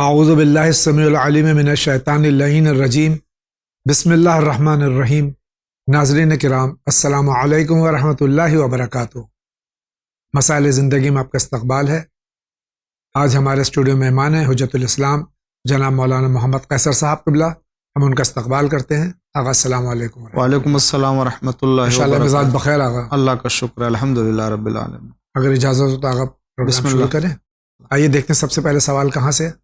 اعوذ باللہ السمیع العلیم من الشیطان اللعین الرجیم بسم اللہ الرحمن الرحیم۔ ناظرین کرام، السلام علیکم ورحمۃ اللہ وبرکاتہ۔ مسائل زندگی میں آپ کا استقبال ہے۔ آج ہمارے اسٹوڈیو مہمان ہیں حجت الاسلام جناب مولانا محمد قیصر صاحب قبلہ۔ ہم ان کا استقبال کرتے ہیں۔ آغا السلام علیکم۔ وعلیکم السلام ورحمۃ اللہ انشاءاللہ مزاج بخیر آغا؟ اللہ کا شکر، الحمدللہ رب العالمین۔ اگر اجازت ہو تو آغا پروگرام شروع کریں۔ آئیے دیکھتے ہیں سب سے پہلے سوال کہاں سے ہے۔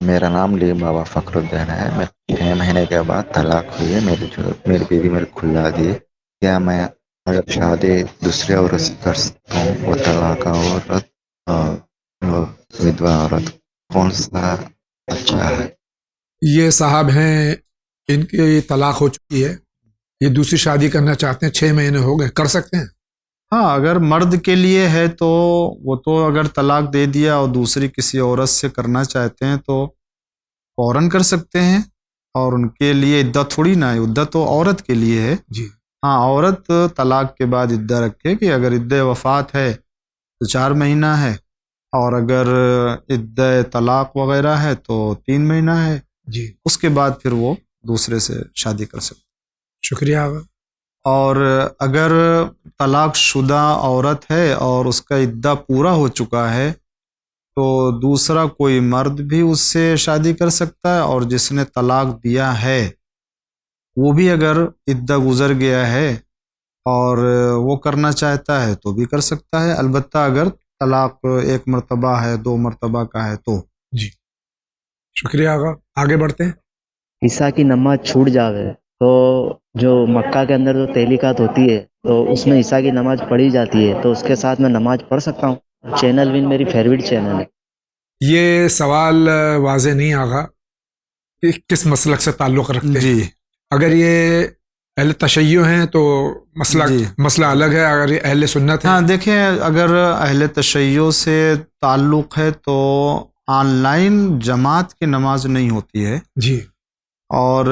میرا نام لی بابا فخر الدین ہے۔ میں 6 مہینے کے بعد طلاق ہوئی ہے۔ میری بیوی میرے کھلا دی۔ کیا میں اگر شادی دوسری عورت سے کر سکتا ہوں؟ وہ طلاق عورت اور ودوا عورت کون سا اچھا ہے؟ یہ صاحب ہیں، ان کی طلاق ہو چکی ہے، یہ دوسری شادی کرنا چاہتے ہیں، 6 مہینے ہو گئے، کر سکتے ہیں؟ ہاں، اگر مرد کے لیے ہے تو وہ تو اگر طلاق دے دیا اور دوسری کسی عورت سے کرنا چاہتے ہیں تو فوراً کر سکتے ہیں، اور ان کے لیے عدت تھوڑی نہ ہے، عدت تو عورت کے لیے ہے۔ جی ہاں، عورت طلاق کے بعد عدت رکھے کہ اگر عدت وفات ہے تو 4 مہینہ ہے، اور اگر عدت طلاق وغیرہ ہے تو 3 مہینہ ہے۔ جی، اس کے بعد پھر وہ دوسرے سے شادی کر سکتے۔ شکریہ آغا۔ اور اگر طلاق شدہ عورت ہے اور اس کا عدہ پورا ہو چکا ہے تو دوسرا کوئی مرد بھی اس سے شادی کر سکتا ہے، اور جس نے طلاق دیا ہے وہ بھی اگر عدہ گزر گیا ہے اور وہ کرنا چاہتا ہے تو بھی کر سکتا ہے، البتہ اگر طلاق 1 مرتبہ ہے، 2 مرتبہ کا ہے تو۔ جی شکریہ آغا، آگے بڑھتے ہیں۔ عیسیٰ کی نماز چھوٹ جاوے تو جو مکہ کے اندر جو تعلیقات ہوتی ہے تو اس میں عیسیٰ کی نماز پڑھی جاتی ہے، تو اس کے ساتھ میں نماز پڑھ سکتا ہوں؟ چینل ون میری فیوریٹ چینل ہے۔ یہ سوال واضح نہیں آغا کہ کس مسلک سے تعلق رکھتے ہیں۔ جی، اگر یہ اہل تشیع ہیں تو جی، مسئلہ الگ ہے، اگر یہ اہل سنت ہے۔ ہاں دیکھیں، اگر اہل تشیع سے تعلق ہے تو آن لائن جماعت کی نماز نہیں ہوتی ہے، جی اور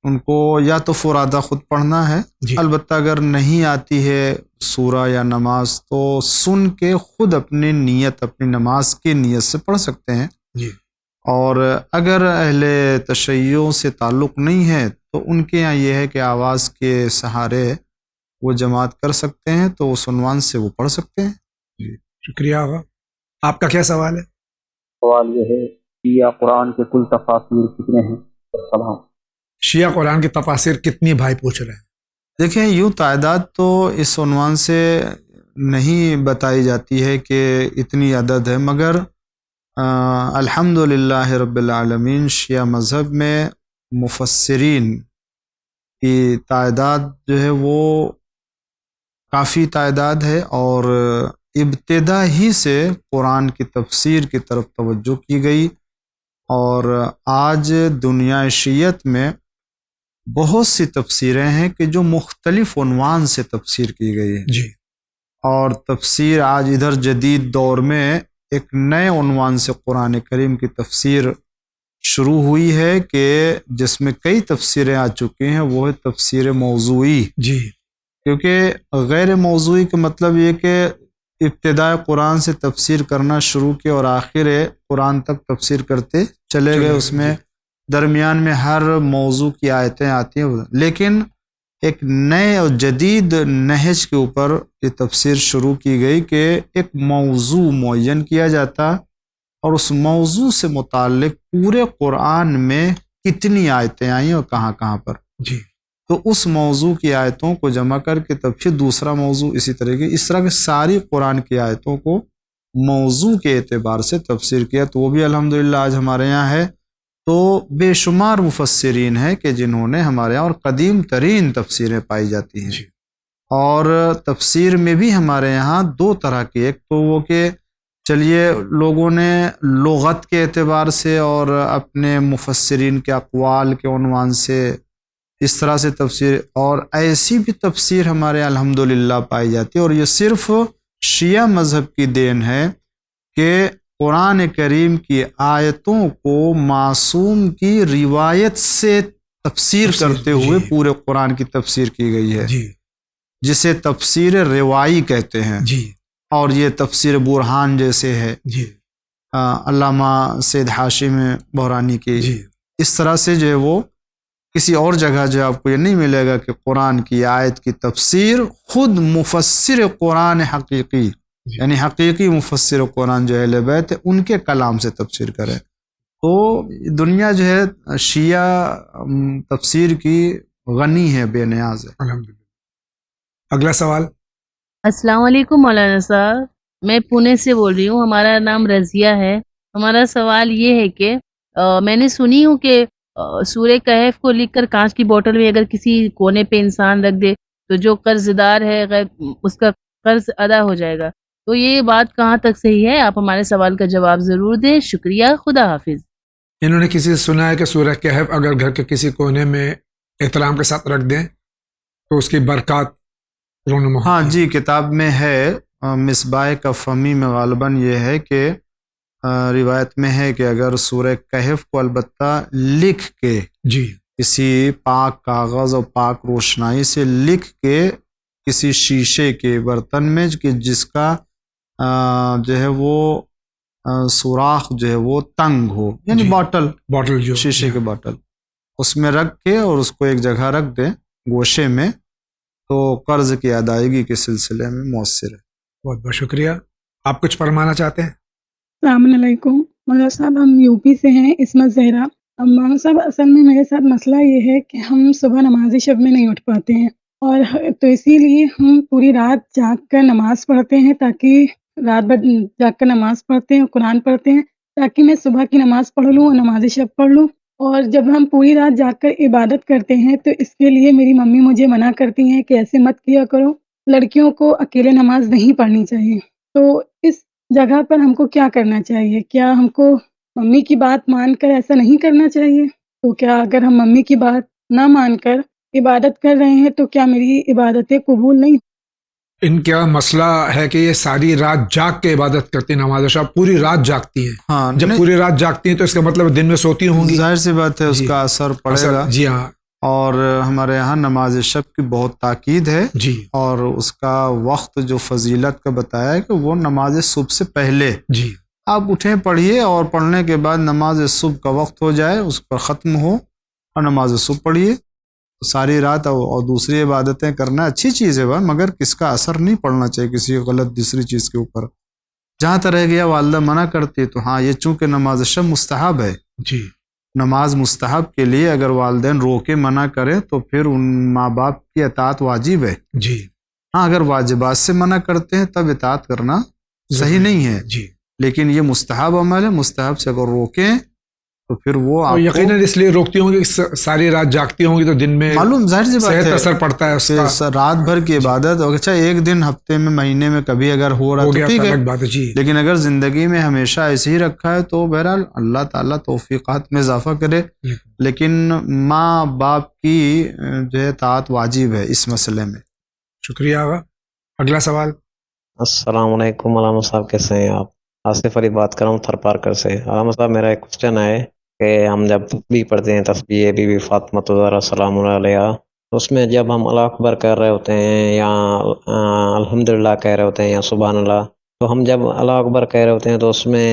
ان کو یا تو فرادہ خود پڑھنا ہے، جی البتہ اگر نہیں آتی ہے سورہ یا نماز تو سن کے خود اپنی نیت، اپنی نماز کی نیت سے پڑھ سکتے ہیں۔ جی اور اگر اہل تشیع سے تعلق نہیں ہے تو ان کے یہاں یہ ہے کہ آواز کے سہارے وہ جماعت کر سکتے ہیں، تو اس عنوان سے وہ پڑھ سکتے ہیں۔ جی شکریہ آغا۔ آپ کا کیا سوال ہے؟ سوال یہ ہے کہ یا قرآن کے کل تفاسیر کتنے ہیں؟ السلام۔ شیعہ قرآن کی تفاسیر کتنی بھائی پوچھ رہے ہیں؟ دیکھیں، یوں تعداد تو اس عنوان سے نہیں بتائی جاتی ہے کہ اتنی عدد ہے، مگر الحمدللہ رب العالمین شیعہ مذہب میں مفسرین کی تعداد جو ہے وہ کافی تعداد ہے، اور ابتدا ہی سے قرآن کی تفسیر کی طرف توجہ کی گئی، اور آج دنیا شیعت میں بہت سی تفسیریں ہیں کہ جو مختلف عنوان سے تفسیر کی گئی ہے۔ جی اور تفسیر آج ادھر جدید دور میں ایک نئے عنوان سے قرآن کریم کی تفسیر شروع ہوئی ہے کہ جس میں کئی تفسیریں آ چکی ہیں، وہ ہے تفسیر موضوعی۔ جی کیونکہ غیر موضوعی کا مطلب یہ کہ ابتدائے قرآن سے تفسیر کرنا شروع کی اور آخر قرآن تک تفسیر کرتے چلے گئے، اس میں درمیان میں ہر موضوع کی آیتیں آتی ہیں، لیکن ایک نئے اور جدید نہج کے اوپر یہ تفسیر شروع کی گئی کہ ایک موضوع معین کیا جاتا، اور اس موضوع سے متعلق پورے قرآن میں کتنی آیتیں آئیں اور کہاں کہاں پر، جی تو اس موضوع کی آیتوں کو جمع کر کے تب پھر دوسرا موضوع، اسی طرح کی اس طرح کی ساری قرآن کی آیتوں کو موضوع کے اعتبار سے تفسیر کیا، تو وہ بھی الحمدللہ آج ہمارے یہاں ہے۔ تو بے شمار مفسرین ہیں کہ جنہوں نے ہمارے یہاں، اور قدیم ترین تفسیریں پائی جاتی ہیں، جی اور تفسیر میں بھی ہمارے یہاں 2 طرح کی، ایک تو وہ کہ چلیے لوگوں نے لغت کے اعتبار سے اور اپنے مفسرین کے اقوال کے عنوان سے اس طرح سے تفسیر، اور ایسی بھی تفسیر ہمارے الحمدللہ پائی جاتی ہے، اور یہ صرف شیعہ مذہب کی دین ہے کہ قرآن کریم کی آیتوں کو معصوم کی روایت سے تفسیر کرتے ہوئے پورے قرآن کی تفسیر کی گئی ہے، جی جسے تفسیر روائی کہتے ہیں، جی اور یہ تفسیر برہان جیسے ہے۔ جی علامہ سید ہاشم بحرانی کی، جی اس طرح سے جو ہے وہ کسی اور جگہ جو ہے آپ کو یہ نہیں ملے گا کہ قرآن کی آیت کی تفسیر خود مفسر قرآن حقیقی، یعنی حقیقی مفسر قرآن جو اہل بیت ہے ان کے کلام سے تفسیر کرے. تو دنیا جو ہے شیعہ تفسیر کی غنی ہے، بے نیاز ہے. الحمدللہ. اگلا سوال. السلام علیکم مولانا صاحب، میں پونے سے بول رہی ہوں، ہمارا نام رضیہ ہے. ہمارا سوال یہ ہے کہ میں نے سنی ہوں کہ سورہ کہف کو لکھ کر کانچ کی بوتل میں اگر کسی کونے پہ انسان رکھ دے تو جو قرض دار ہے اس کا قرض ادا ہو جائے گا. تو یہ بات کہاں تک صحیح ہے؟ آپ ہمارے سوال کا جواب ضرور دیں. شکریہ. خدا حافظ. انہوں نے کسی سے سنا ہے کہ سورہ کہف اگر گھر کے کسی کونے میں احترام کے ساتھ رکھ دیں تو اس کی برکات رونما ہوتی ہاں ہے. جی، کتاب میں ہے مصباح کا فہمی میں غالباً یہ ہے کہ روایت میں ہے کہ اگر سورہ کہف کو البتہ لکھ کے جی کسی پاک کاغذ اور پاک روشنائی سے لکھ کے کسی شیشے کے برتن میں کہ جس کا جو ہے وہ سوراخ جو ہے وہ تنگ ہو، یعنی جی. باٹل جو شیشے کے باٹل، اس میں رکھ کے اور اس کو ایک جگہ رکھ دیں گوشے میں، تو قرض کی ادائیگی کے سلسلے میں مؤثر ہے. بہت بہت شکریہ. آپ کچھ فرمانا چاہتے ہیں؟ السلام علیکم مولانا صاحب، ہم یو پی سے ہیں، عصمت زہرا. مولانا صاحب اصل میں میرے ساتھ مسئلہ یہ ہے کہ ہم صبح نماز شب میں نہیں اٹھ پاتے ہیں، اور تو اسی لیے ہم پوری رات جاگ کر نماز پڑھتے ہیں، تاکہ رات بھر جاگ کر نماز پڑھتے ہیں، قرآن پڑھتے ہیں تاکہ میں صبح کی نماز پڑھ لوں اور نماز شب پڑھ لوں. اور جب ہم پوری رات جاگ کر عبادت کرتے ہیں تو اس کے لیے میری ممی مجھے منع کرتی ہیں کہ ایسے مت کیا کرو، لڑکیوں کو اکیلے نماز نہیں پڑھنی چاہیے. تو اس جگہ پر ہم کو کیا کرنا چاہیے؟ کیا ہم کو ممی کی بات مان کر ایسا نہیں کرنا چاہیے؟ تو کیا اگر ہم ممی کی بات نہ مان کر عبادت کر رہے ہیں تو کیا میری عبادتیں قبول نہیں؟ ان کا مسئلہ ہے کہ یہ ساری رات جاگ کے عبادت کرتی ہیں، نماز شب پوری رات جاگتی ہیں. ہاں، جب پوری رات جاگتی ہیں تو اس کا مطلب دن میں سوتی ہوں گی. ظاہر سی بات ہے اس جی. کا اثر پڑے گا. جی ہاں اور ہمارے یہاں نماز شب کی بہت تاکید ہے، جی اور اس کا وقت جو فضیلت کا بتایا ہے کہ وہ نماز صبح سے پہلے جی آپ اٹھیں پڑھیے، اور پڑھنے کے بعد نماز صبح کا وقت ہو جائے اس پر ختم ہو اور نماز صبح پڑھیے ساری رات. اور دوسری عبادتیں کرنا اچھی چیز ہے مگر کس کا اثر نہیں پڑنا چاہیے کسی غلط دوسری چیز کے اوپر. جہاں تک رہ گیا والدہ منع کرتی تو ہاں، یہ چونکہ نماز شب مستحب ہے، جی نماز مستحب کے لیے اگر والدین روکے منع کریں تو پھر ان ماں باپ کی اطاعت واجب ہے. جی ہاں، اگر واجبات سے منع کرتے ہیں تب اطاعت کرنا صحیح نہیں ہے، جی. لیکن یہ مستحب عمل ہے. مستحب سے اگر روکیں تو پھر وہ آپ کو یقیناً اس لیے روکتی ہوں گی کہ ساری رات جاگتی ہوں گی تو دن میں معلوم ظاہر سی بات صحت ہے اثر پڑتا ہے اس کا. رات بھر کی عبادت، اچھا ایک دن ہفتے میں مہینے میں کبھی اگر ہو رہا ہو تو گیا ٹھیک تو ہے، الگ بات ہے. جی لیکن اگر زندگی میں ہمیشہ ایسے ہی رکھا ہے تو بہرحال اللہ تعالیٰ توفیقات میں اضافہ کرے، لیکن ماں باپ کی جو ہے اطاعت واجب ہے اس مسئلے میں. شکریہ آغا. اگلا سوال. السلام علیکم علامہ صاحب، کیسے ہیں آپ؟ آصف علی بات کر رہا ہوں تھر پارکر سے. علامہ صاحب میرا ایک کوشچن ہے کہ ہم جب تسبیح پڑھتے ہیں، تسبیح بی بی فاطمہ الزہرا سلام اللہ علیہا، اس میں جب ہم اللہ اکبر کہہ رہے ہوتے ہیں یا الحمدللہ کہہ رہے ہوتے ہیں یا سبحان اللہ، تو ہم جب اللہ اکبر کہہ رہے ہوتے ہیں تو اس میں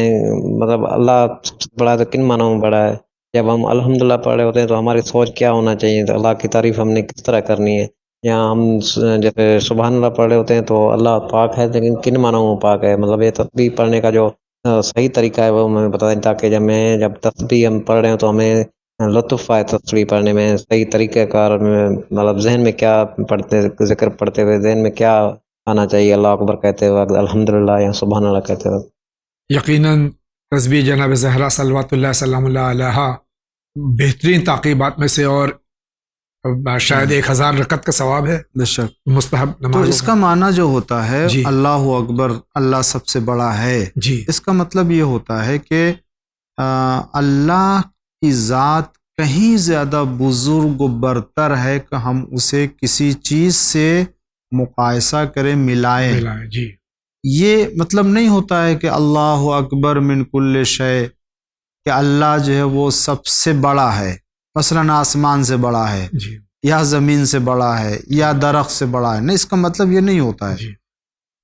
مطلب اللہ سب سے بڑا ہے تو کن معنوں میں بڑا ہے؟ جب ہم الحمدللہ پڑھ رہے ہوتے ہیں تو ہماری سوچ کیا ہونا چاہیے؟ تو اللہ کی تعریف ہم نے کس طرح کرنی ہے؟ یا ہم جیسے سبحان اللہ پڑھ رہے ہوتے ہیں تو اللہ پاک ہے لیکن کن معنوں میں پاک ہے؟ مطلب یہ تسبیح پڑھنے کا جو صحیح طریقہ ہے وہ ہمیں بتا دیں، تاکہ جب تسبیح ہم پڑھ رہے ہیں تو ہمیں لطف آئے تسبیح پڑھنے میں. صحیح طریقہ کار میں مطلب ذہن میں کیا ذکر پڑھتے ہوئے ذہن میں کیا آنا چاہیے اللہ اکبر کہتے وقت، الحمدللہ یا سبحان اللہ کہتے وقت؟ یقیناً تسبیح جناب زہرا صلوات اللہ سلام اللہ علیہا بہترین تعقیبات میں سے، اور شاید 1000 رکعت کا ثواب ہے بے شک. مستحب تو نماز. اس کا معنی جو ہوتا ہے جی اللہ اکبر، اللہ سب سے بڑا ہے، جی اس کا مطلب یہ ہوتا ہے کہ اللہ کی ذات کہیں زیادہ بزرگ و برتر ہے کہ ہم اسے کسی چیز سے مقایسہ کریں، ملائیں. ملائے. جی یہ مطلب نہیں ہوتا ہے کہ اللہ اکبر من کل شے، کہ اللہ جو ہے وہ سب سے بڑا ہے، مثلاً آسمان سے بڑا ہے جی یا زمین سے بڑا ہے یا درخت سے بڑا ہے. نہیں، اس کا مطلب یہ نہیں ہوتا ہے. جی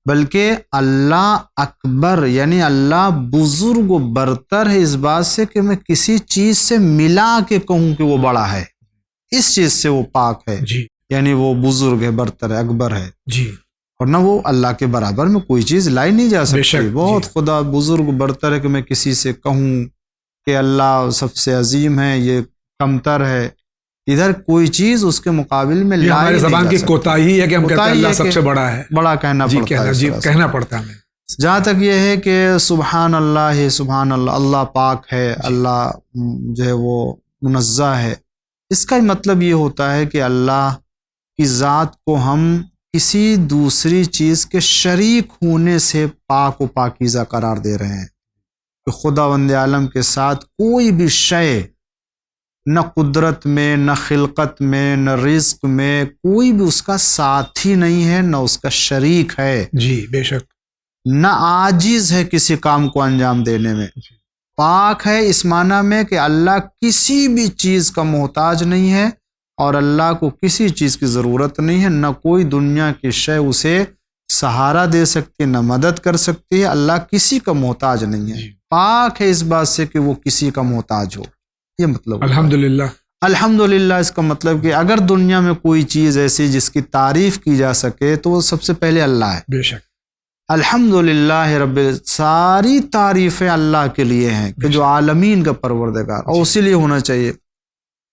بلکہ اللہ اکبر یعنی اللہ بزرگ و برتر ہے اس بات سے کہ میں کسی چیز سے ملا کے کہوں کہ وہ بڑا ہے، اس چیز سے وہ پاک ہے، جی یعنی وہ بزرگ ہے، برتر ہے، اکبر ہے، جی ورنہ وہ اللہ کے برابر میں کوئی چیز لائی نہیں جا بے سکتی۔ شک، بہت جی خدا بزرگ برتر ہے کہ میں کسی سے کہوں کہ اللہ سب سے عظیم ہے، یہ کمتر ہے، ادھر کوئی چیز اس کے مقابل میں یہ لائی ہمارے نہیں زبان جا کی سکتی۔ کوتاہی ہے کہ ہم کہتے ہیں کوتاہی اللہ ہے سب کہ سے بڑا ہے، بڑا کہنا جی پڑتا ہے، جی اس طرح سے۔ کہنا پڑتا ہے ہمیں۔ جہاں تک یہ ہے کہ سبحان اللہ، سبحان اللہ، اللہ پاک ہے، اللہ جو ہے وہ منزہ ہے، اس کا مطلب یہ ہوتا ہے کہ اللہ کی ذات کو ہم کسی دوسری چیز کے شریک ہونے سے پاک و پاکیزہ قرار دے رہے ہیں، کہ خداوند عالم کے ساتھ کوئی بھی شے، نہ قدرت میں، نہ خلقت میں، نہ رزق میں، کوئی بھی اس کا ساتھی نہیں ہے، نہ اس کا شریک ہے، جی بے شک، نہ عاجز ہے کسی کام کو انجام دینے میں۔ پاک ہے اس معنی میں کہ اللہ کسی بھی چیز کا محتاج نہیں ہے، اور اللہ کو کسی چیز کی ضرورت نہیں ہے، نہ کوئی دنیا کی شے اسے سہارا دے سکتی ہے، نہ مدد کر سکتی ہے۔ اللہ کسی کا محتاج نہیں ہے، پاک ہے اس بات سے کہ وہ کسی کا محتاج ہو، یہ مطلب الحمدللہ۔ الحمدللہ اس کا مطلب کہ اگر دنیا میں کوئی چیز ایسی جس کی تعریف کی جا سکے تو وہ سب سے پہلے اللہ ہے۔ بے شک، الحمدللہ رب، ساری تعریفیں اللہ کے لیے ہیں کہ جو عالمین کا پروردگار، اور اسی لیے ہونا چاہیے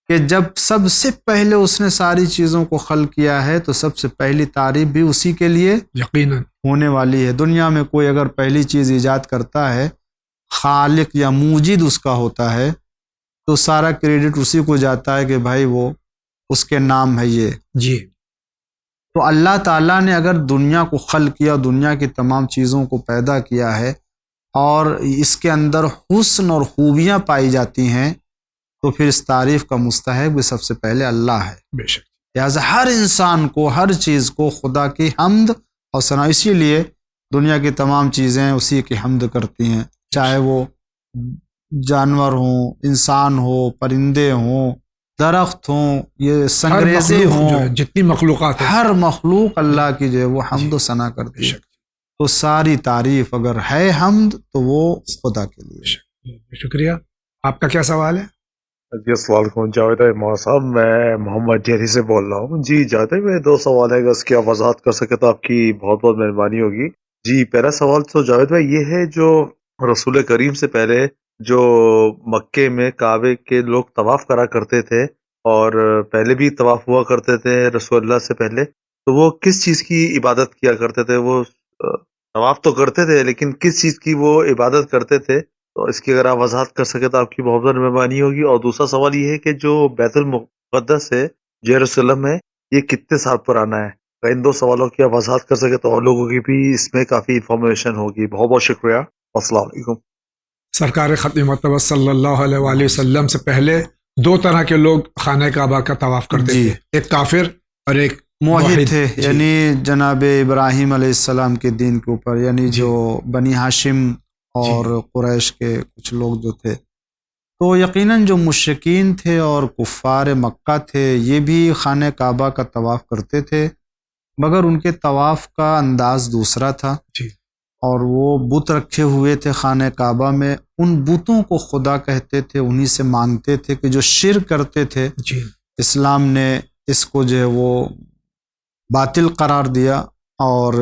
کہ جب سب سے پہلے اس نے ساری چیزوں کو خلق کیا ہے تو سب سے پہلی تعریف بھی اسی کے لیے یقیناً ہونے والی ہے۔ دنیا میں کوئی اگر پہلی چیز ایجاد کرتا ہے، خالق یا موجد اس کا ہوتا ہے، تو سارا کریڈٹ اسی کو جاتا ہے کہ بھائی وہ اس کے نام ہے یہ۔ جی تو اللہ تعالیٰ نے اگر دنیا کو خلق کیا، دنیا کی تمام چیزوں کو پیدا کیا ہے، اور اس کے اندر حسن اور خوبیاں پائی جاتی ہیں، تو پھر اس تعریف کا مستحق بھی سب سے پہلے اللہ ہے۔ بے شک، لہٰذا ہر انسان کو، ہر چیز کو خدا کی حمد اور ثنا، اسی لیے دنیا کی تمام چیزیں اسی کی حمد کرتی ہیں، چاہے وہ جانور ہوں، انسان ہو، پرندے ہوں، درخت ہوں، یہ ہر سنگریزے مخلوق جو ہے، ہوں، جتنی مخلوقات ہیں، ہر مخلوق اللہ کی جو ہے وہ حمد و ثنا بے کرتی ہے۔ شک، تو ساری تعریف اگر ہے حمد تو وہ خدا کے لیے۔ شکریہ۔ آپ کا کیا سوال ہے؟ جی السلام علیکم جاوید احمد صاحب، میں محمد جہری سے بول رہا ہوں۔ جی جاوید بھائی، میں دو سوال ہے، اگر اس کی آپ وضاحت کر سکے تو آپ کی بہت بہت مہربانی ہوگی۔ جی پہلا سوال تو جاوید بھائی یہ ہے، جو رسول کریم سے پہلے جو مکے میں کعبے کے لوگ طواف کرا کرتے تھے، اور پہلے بھی طواف ہوا کرتے تھے رسول اللہ سے پہلے، تو وہ کس چیز کی عبادت کیا کرتے تھے؟ وہ طواف تو کرتے تھے لیکن کس چیز کی وہ عبادت کرتے تھے؟ تو اس کی اگر آپ وضاحت کر سکے تو آپ کی بہت بہت مہربانی ہوگی۔ اور دوسرا سوال یہ ہے کہ جو بیت المقدس ہے یروشلم میں، یہ کتنے سال پرانا ہے؟ اگر ان دو سوالوں کی آپ وضاحت کر سکے تو اور لوگوں کی بھی اس میں کافی انفارمیشن ہوگی۔ بہت بہت شکریہ، السلام علیکم۔ سرکار ختم مرتبہ صلی اللہ علیہ وآلہ وسلم سے پہلے دو طرح کے لوگ خانہ کعبہ کا طواف کرتے جی، تھے، ایک کافر اور ایک موحد تھے، جی، یعنی جناب ابراہیم علیہ السلام کے دین کے اوپر، یعنی جو بنی ہاشم اور قریش کے کچھ لوگ جو تھے، تو یقیناً جو مشرکین تھے اور کفار مکہ تھے، یہ بھی خانہ کعبہ کا طواف کرتے تھے، مگر ان کے طواف کا انداز دوسرا تھا، جی، اور وہ بت رکھے ہوئے تھے خانہ کعبہ میں، ان بتوں کو خدا کہتے تھے، انہی سے مانگتے تھے، کہ جو شرک کرتے تھے جی، اسلام نے اس کو جو ہے وہ باطل قرار دیا، اور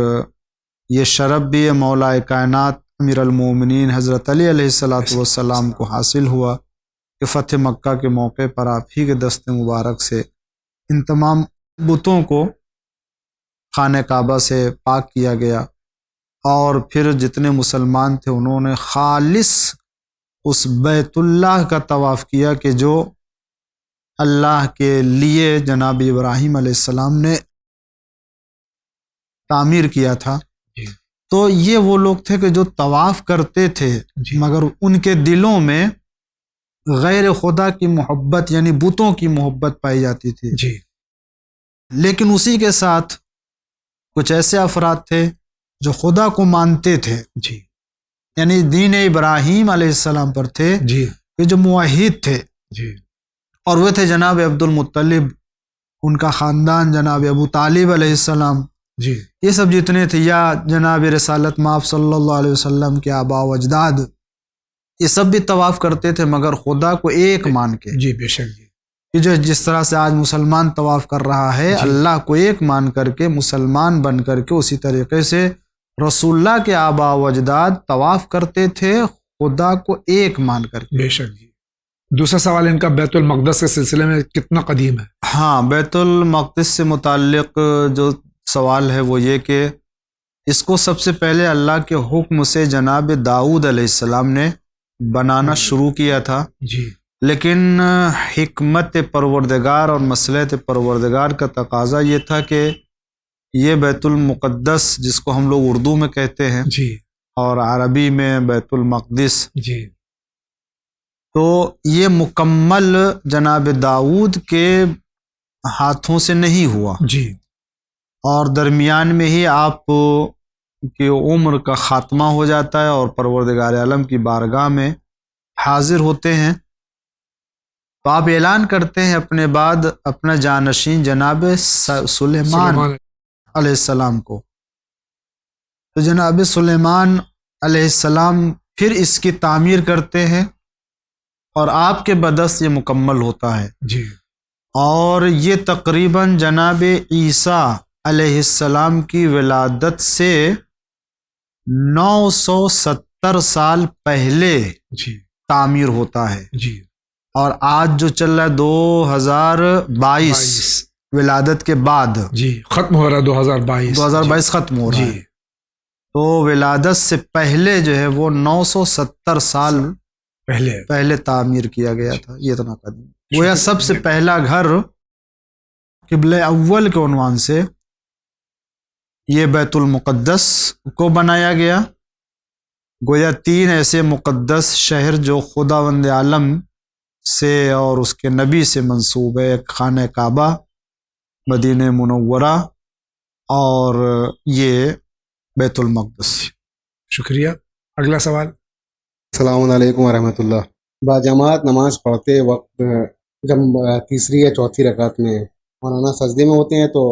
یہ شرف بھی مولا کائنات امیر المومنین حضرت علی علیہ السلام کو حاصل ہوا کہ فتح مکہ کے موقع پر آپ ہی کے دست مبارک سے ان تمام بتوں کو خانہ کعبہ سے پاک کیا گیا، اور پھر جتنے مسلمان تھے انہوں نے خالص اس بیت اللہ کا طواف کیا کہ جو اللہ کے لیے جناب ابراہیم علیہ السلام نے تعمیر کیا تھا۔ تو یہ وہ لوگ تھے کہ جو طواف کرتے تھے، مگر ان کے دلوں میں غیر خدا کی محبت، یعنی بتوں کی محبت پائی جاتی تھی۔ جی، لیکن اسی کے ساتھ کچھ ایسے افراد تھے جو خدا کو مانتے تھے، جی، یعنی دین ابراہیم علیہ السلام پر تھے، جی، کہ جو موحد تھے، جی، اور وہ تھے جناب عبد المطلب، ان کا خاندان جناب ابو طالب علیہ السلام، جی یہ سب جتنے تھے، یا جناب رسالت مآب صلی اللہ علیہ وسلم کے آباء و اجداد، یہ سب بھی طواف کرتے تھے مگر خدا کو ایک مان کے، جی بے شک جی کہ جو جس طرح سے آج مسلمان طواف کر رہا ہے، اللہ کو ایک مان کر کے مسلمان بن کر کے، اسی طریقے سے رسول اللہ کے آباء و اجداد طواف کرتے تھے خدا کو ایک مان کر کے۔ بے شک جی۔ دوسرا سوال ان کا بیت المقدس کے سلسلے میں کتنا قدیم ہے؟ ہاں، بیت المقدس سے متعلق جو سوال ہے وہ یہ کہ اس کو سب سے پہلے اللہ کے حکم سے جناب داؤد علیہ السلام نے بنانا شروع کیا تھا، جی لیکن حکمت پروردگار اور مصلحت پروردگار کا تقاضا یہ تھا کہ یہ بیت المقدس، جس کو ہم لوگ اردو میں کہتے ہیں جی اور عربی میں بیت المقدس، جی تو یہ مکمل جناب داؤد کے ہاتھوں سے نہیں ہوا، جی اور درمیان میں ہی آپ کی عمر کا خاتمہ ہو جاتا ہے اور پروردگار عالم کی بارگاہ میں حاضر ہوتے ہیں، تو آپ اعلان کرتے ہیں اپنے بعد اپنا جانشین جناب سلیمان علیہ السلام کو، تو جناب سلیمان علیہ السلام پھر اس کی تعمیر کرتے ہیں اور آپ کے بدست یہ مکمل ہوتا ہے، جی اور یہ تقریباً جناب عیسیٰ علیہ السلام کی ولادت سے 970 سال پہلے جی تعمیر ہوتا ہے، جی اور آج جو چل رہا ہے 2022 ولادت کے بعد، جی ختم ہو رہا ہے 2022 ختم ہو رہا جی ہے، تو ولادت سے پہلے جو ہے وہ 970 سال پہلے تعمیر کیا گیا تھا، یہ اتنا قدیم۔ گویا سب سے پہلا گھر قبلہ اول کے عنوان سے یہ بیت المقدس کو بنایا گیا۔ گویا 3 ایسے مقدس شہر جو خداوند عالم سے اور اس کے نبی سے منسوب ہے، ایک خانہ کعبہ، مدینہ منورہ، اور یہ بیت المقدس۔ شکریہ۔ اگلا سوال۔ السلام علیکم ورحمۃ اللہ۔ باجماعت نماز پڑھتے وقت جب تیسری یا چوتھی رکعت میں مولانا سجدے میں ہوتے ہیں تو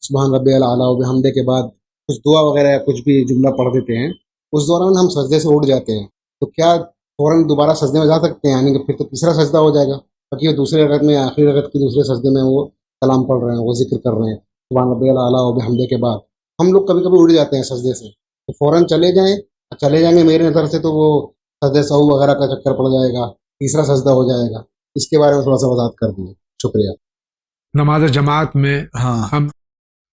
سبحان ربی الاعلیٰ و بحمدہ کے بعد کچھ دعا وغیرہ کچھ بھی جملہ پڑھ دیتے ہیں، اس دوران ہم سجدے سے اٹھ جاتے ہیں، تو کیا فوراً دوبارہ سجدے میں جا سکتے ہیں؟ یعنی کہ پھر تو تیسرا سجدہ ہو جائے گا، باقی وہ دوسرے رکعت میں، آخری رکعت کی دوسرے سجدے میں وہ کلام پڑھ رہے ہیں، وہ ذکر کر رہے ہیں سبحان ربی الاعلیٰ و بحمدہ کے بعد، ہم لوگ کبھی کبھی اٹھ جاتے ہیں سجدے سے، تو فوراً چلے جائیں گے میرے نظر سے تو وہ سجدہ سہو وغیرہ کا چکر پڑ جائے گا، تیسرا سجدہ ہو جائے گا، اس کے بارے میں تھوڑا سا وضاحت کر دیجیے، شکریہ۔ نماز جماعت میں ہاں، ہم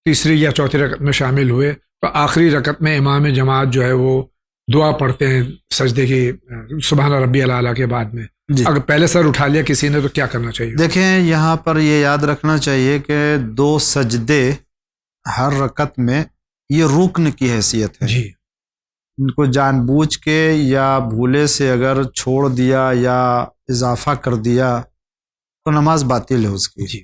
تیسری یا چوتھی رکعت میں شامل ہوئے تو آخری رکعت میں امام جماعت جو ہے وہ دعا پڑھتے ہیں سجدے کی سبحان ربی الاعلیٰ کے بعد میں، جی اگر پہلے سر اٹھا لیا کسی نے تو کیا کرنا چاہیے؟ دیکھیں، یہاں پر یہ یاد رکھنا چاہیے کہ 2 سجدے ہر رکعت میں یہ رکن کی حیثیت ہے، جی ان کو جان بوجھ کے یا بھولے سے اگر چھوڑ دیا یا اضافہ کر دیا تو نماز باطل ہے اس کی۔ جی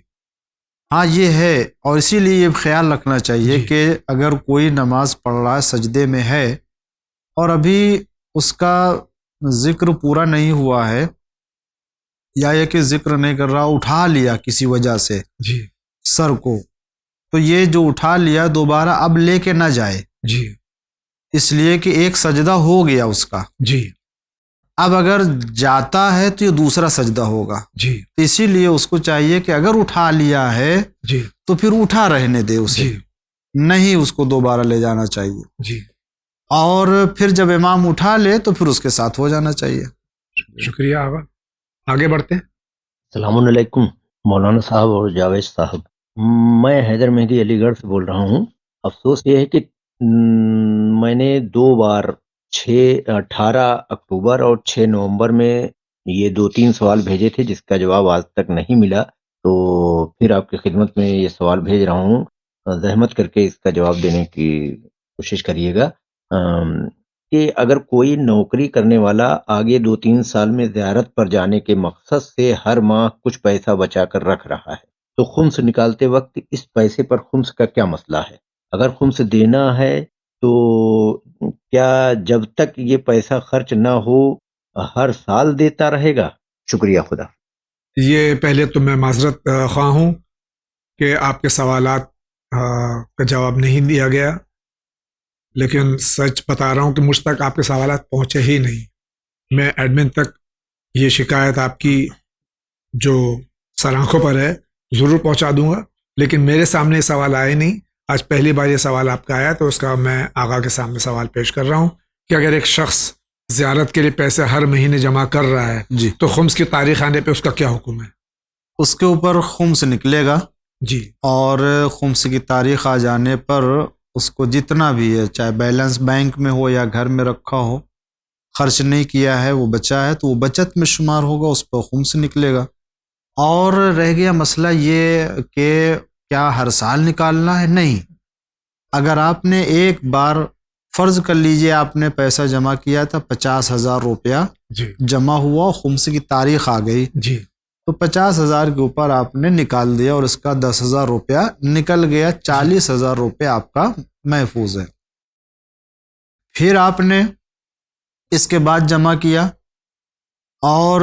ہاں یہ ہے، اور اسی لیے یہ خیال رکھنا چاہیے جی کہ اگر کوئی نماز پڑھ رہا ہے سجدے میں ہے اور ابھی اس کا ذکر پورا نہیں ہوا ہے، یا یہ کہ ذکر نہیں کر رہا، اٹھا لیا کسی وجہ سے جی سر کو، تو یہ جو اٹھا لیا دوبارہ اب لے کے نہ جائے، جی اس لیے کہ ایک سجدہ ہو گیا اس کا، جی اب اگر جاتا ہے تو یہ دوسرا سجدہ ہوگا، جی اسی لیے اس کو چاہیے کہ اگر اٹھا لیا ہے جی تو پھر اٹھا رہنے دے اسے، جی نہیں اس کو دوبارہ لے جانا چاہیے، جی اور پھر جب امام اٹھا لے تو پھر اس کے ساتھ ہو جانا چاہیے۔ شکریہ آغا، آگے بڑھتے ہیں۔ السلام علیکم مولانا صاحب اور جاوید صاحب، میں حیدر مہدی علی گڑھ سے بول رہا ہوں۔ افسوس یہ ہے کہ میں نے 2 بار 18 اکتوبر اور 6 نومبر میں یہ 2-3 سوال بھیجے تھے جس کا جواب آج تک نہیں ملا، تو پھر آپ کی خدمت میں یہ سوال بھیج رہا ہوں، زحمت کر کے اس کا جواب دینے کی کوشش کریے گا کہ اگر کوئی نوکری کرنے والا آگے 2-3 سال میں زیارت پر جانے کے مقصد سے ہر ماہ کچھ پیسہ بچا کر رکھ رہا ہے تو خمس نکالتے وقت اس پیسے پر خمس کا کیا مسئلہ ہے؟ اگر خمس دینا ہے تو کیا جب تک یہ پیسہ خرچ نہ ہو ہر سال دیتا رہے گا؟ شکریہ، خدا۔ یہ پہلے تو میں معذرت خواہ ہوں کہ آپ کے سوالات کا جواب نہیں دیا گیا، لیکن سچ بتا رہا ہوں کہ مجھ تک آپ کے سوالات پہنچے ہی نہیں. میں ایڈمن تک یہ شکایت آپ کی جو سر آنکھوں پر ہے ضرور پہنچا دوں گا، لیکن میرے سامنے یہ سوال آئے نہیں. آج پہلی بار یہ سوال آپ کا آیا تو اس کا میں آقا کے سامنے سوال پیش کر رہا ہوں کہ اگر ایک شخص زیارت کے لیے پیسے ہر مہینے جمع کر رہا ہے جی تو خمس کی تاریخ آنے پہ اس کا کیا حکم ہے؟ اس کے اوپر خمس نکلے گا جی، اور خمس کی تاریخ آ جانے پر اس کو جتنا بھی ہے، چاہے بیلنس بینک میں ہو یا گھر میں رکھا ہو، خرچ نہیں کیا ہے، وہ بچا ہے تو وہ بچت میں شمار ہوگا، اس پر خمس نکلے گا. اور رہ گیا مسئلہ یہ کہ کیا ہر سال نکالنا ہے؟ نہیں. اگر آپ نے ایک بار فرض کر لیجئے آپ نے پیسہ جمع کیا تھا 50,000 روپیہ جی جمع ہوا، خمس کی تاریخ آ گئی جی تو 50,000 کے اوپر آپ نے نکال دیا اور اس کا 10,000 روپیہ نکل گیا، 40,000 روپیہ آپ کا محفوظ ہے. پھر آپ نے اس کے بعد جمع کیا اور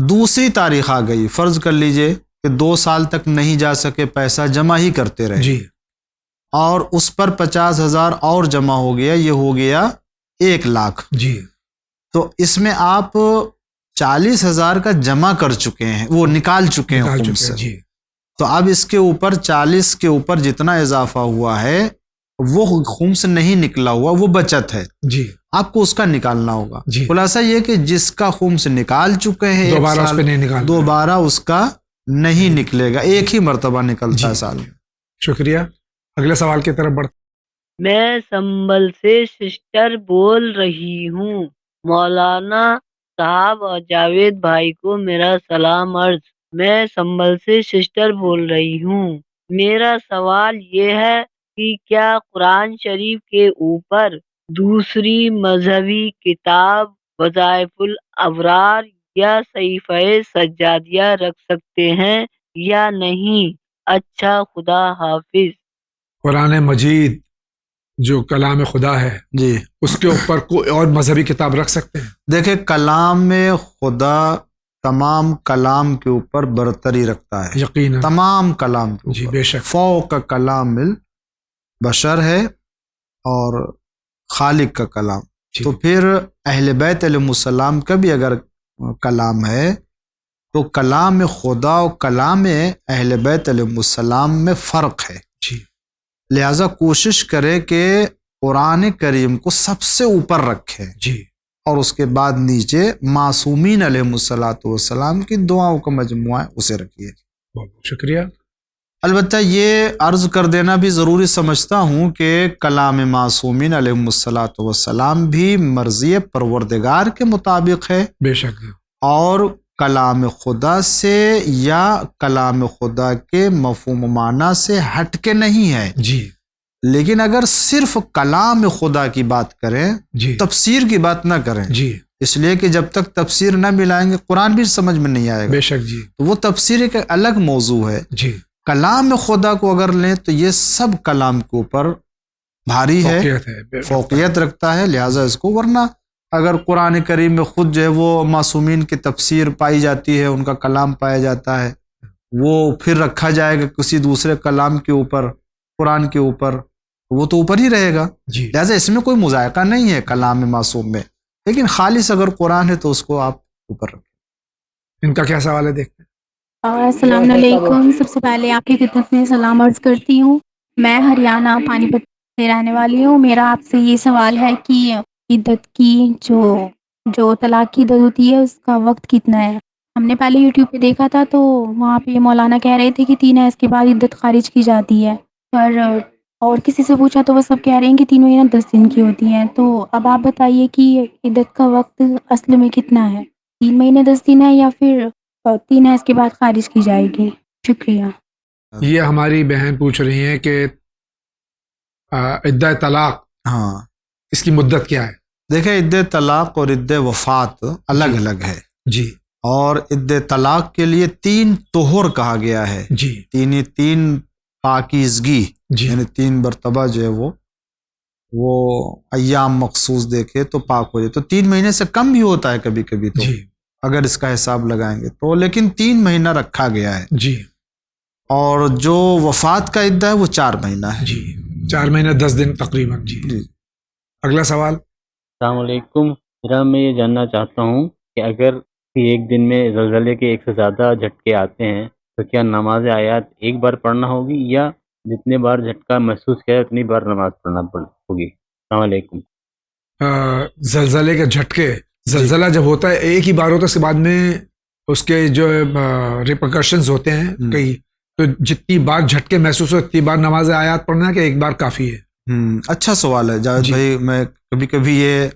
دوسری تاریخ آ گئی، فرض کر لیجئے کہ 2 سال تک نہیں جا سکے، پیسہ جمع ہی کرتے رہے جی اور اس پر 50,000 اور جمع ہو گیا، یہ ہو گیا 1,00,000. جی تو اس میں آپ 40,000 کا جمع کر چکے ہیں، وہ نکال چکے ہیں نکال خمس چکے سے. ہیں. جی تو اب اس کے اوپر 40 کے اوپر جتنا اضافہ ہوا ہے وہ خمس نہیں نکلا ہوا، وہ بچت ہے، جی آپ کو اس کا نکالنا ہوگا. جی خلاصہ یہ کہ جس کا خمس نکال چکے ہیں ایک دوبارہ اس سال، پہ نہیں نکالنا. دوبارہ اس کا نہیں نکلے گا، ایک ہی مرتبہ نکلتا ہے سال. شکریہ. اگلے سوال کی طرف بڑھتے. میں سنبل سے سسٹر بول رہی ہوں. مولانا صاحب اور جاوید بھائی کو میرا سلام عرض. میں سنبل سے سسٹر بول رہی ہوں. میرا سوال یہ ہے کہ کیا قرآن شریف کے اوپر دوسری مذہبی کتاب وظائف الابرار یا صحیفہ سجادیہ رکھ سکتے ہیں یا نہیں؟ اچھا، خدا حافظ. قرآن مجید جو کلام خدا ہے جی اس کے اوپر کوئی اور مذہبی کتاب رکھ سکتے ہیں؟ دیکھیں، کلام خدا تمام کلام کے اوپر برتری رکھتا ہے، یقیناً تمام کلام کے جی اوپر. بے شک. فوق کلام البشر ہے اور خالق کا کلام. جی. تو پھر اہل بیت علیہ السلام کا بھی اگر کلام ہے تو کلام خدا اور کلام اہل بیت علیہ السلام میں فرق ہے. جی لہذا کوشش کرے کہ قرآن کریم کو سب سے اوپر رکھے جی اور اس کے بعد نیچے معصومین علیہ السلام کی دعاؤں کا مجموعہ ہے اسے رکھیے. بہت بہت شکریہ. البتہ یہ عرض کر دینا بھی ضروری سمجھتا ہوں کہ کلام معصومین علیہ السلام بھی مرضی پروردگار کے مطابق ہے بے شک. اور کلام خدا سے یا کلام خدا کے مفہوم معنی سے ہٹ کے نہیں ہے. جی لیکن اگر صرف کلام خدا کی بات کریں، جی تفسیر کی بات نہ کریں، جی اس لیے کہ جب تک تفسیر نہ ملائیں گے قرآن بھی سمجھ میں نہیں آئے گا. بے شک. جی تو وہ تفسیر ایک الگ موضوع ہے. جی کلام خدا کو اگر لیں تو یہ سب کلام کے اوپر بھاری ہے، فوقیت رکھتا ہے، لہٰذا اس کو. ورنہ اگر قرآن کریم میں خود جو ہے وہ معصومین کی تفسیر پائی جاتی ہے، ان کا کلام پایا جاتا ہے، وہ پھر رکھا جائے گا کسی دوسرے کلام کے اوپر، قرآن کے اوپر، وہ تو اوپر ہی رہے گا. جی لہٰذا اس میں کوئی مذائقہ نہیں ہے کلام معصوم میں، لیکن خالص اگر قرآن ہے تو اس کو آپ اوپر رکھیں. ان کا کیا سوال ہے دیکھتے ہیں. السلام علیکم. سب سے پہلے آپ کی خدمت میں سلام عرض کرتی ہوں. میں ہریانہ پانی پت سے رہنے والی ہوں. میرا آپ سے یہ سوال ہے کہ عدت کی جو طلاق کی عدت ہوتی ہے اس کا وقت کتنا ہے؟ ہم نے پہلے یوٹیوب پہ دیکھا تھا تو وہاں پہ مولانا کہہ رہے تھے کہ 3 ایس کے بعد عدت خارج کی جاتی ہے، پر اور کسی سے پوچھا تو وہ سب کہہ رہے ہیں کہ 3 مہینہ 10 دن کی ہوتی ہیں. تو اب آپ بتائیے کہ عدت کا وقت اصل میں کتنا ہے؟ 3 مہینے 10 دن ہے یا پھر 3 ایس کے بعد خارج کی جائے گی؟ شکریہ. یہ ہماری بہن پوچھ رہی ہیں کہ عدہ طلاق ہاں اس کی مدت کیا ہے؟ دیکھیں، عدہ طلاق اور عدہ وفات الگ الگ ہے. جی اور عدہ طلاق کے لیے 3 طہر کہا گیا ہے. جی 3 پاکیزگی، جی یعنی 3 مرتبہ جو ہے وہ ایام مخصوص دیکھے تو پاک ہو جائے. تو 3 مہینے سے کم بھی ہوتا ہے کبھی کبھی تو جی اگر اس کا حساب لگائیں گے تو، لیکن 3 مہینہ رکھا گیا ہے. جی اور جو وفات کا عدہ ہے وہ 4 مہینہ ہے. جی 4 مہینے 10 دن تقریباً. جی اگلا سوال. السلام علیکم. میں یہ جاننا چاہتا ہوں کہ اگر ایک دن میں زلزلے کے 1 سے زیادہ جھٹکے آتے ہیں تو کیا نماز آیات ایک بار پڑھنا ہوگی یا جتنے بار جھٹکا محسوس کیا اتنی بار نماز پڑھنا ہوگی؟ السلام علیکم. زلزلے کے جھٹکے، زلزلہ جب ہوتا ہے ایک ہی بار ہوتا ہے، اس کے بعد میں اس کے جو ریپرکشنز ہوتے ہیں کئی، تو جتنی بار جھٹکے محسوس ہو اتنی بار نماز آیات پڑھنا ہے کہ ایک بار کافی ہے؟ اچھا سوال ہے جاوید بھائی. میں کبھی کبھی یہ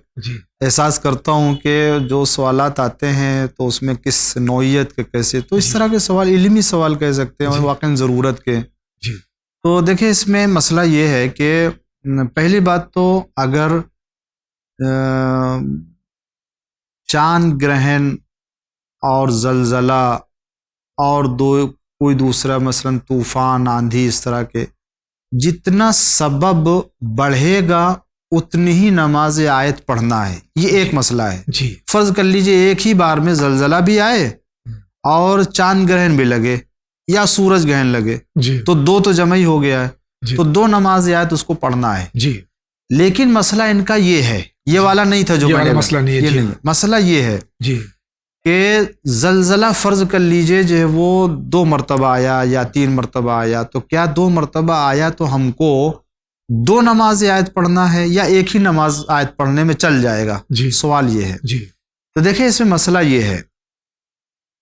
احساس کرتا ہوں کہ جو سوالات آتے ہیں تو اس میں کس نوعیت کے کیسے، تو اس طرح کے سوال علمی سوال کہہ سکتے ہیں اور واقعی ضرورت کے. تو دیکھیں اس میں مسئلہ یہ ہے کہ پہلی بات تو اگر چاند گرہن اور زلزلہ اور کوئی دوسرا مثلا طوفان آندھی اس طرح کے جتنا سبب بڑھے گا اتنی ہی نماز آیت پڑھنا ہے، یہ ایک مسئلہ ہے. فرض کر لیجئے ایک ہی بار میں زلزلہ بھی آئے اور چاند گرہن بھی لگے یا سورج گرہن لگے تو 2 تو جمع ہی ہو گیا ہے، تو 2 نماز آیت اس کو پڑھنا ہے. لیکن مسئلہ ان کا یہ ہے، یہ والا نہیں تھا جو مسئلہ نہیں ہے. مسئلہ یہ ہے کہ زلزلہ فرض کر لیجئے جو ہے وہ 2 مرتبہ آیا یا 3 مرتبہ آیا، تو کیا 2 مرتبہ آیا تو ہم کو 2 نماز آیت پڑھنا ہے یا ایک ہی نماز آیت پڑھنے میں چل جائے گا؟ سوال یہ ہے. تو دیکھیں اس میں مسئلہ یہ ہے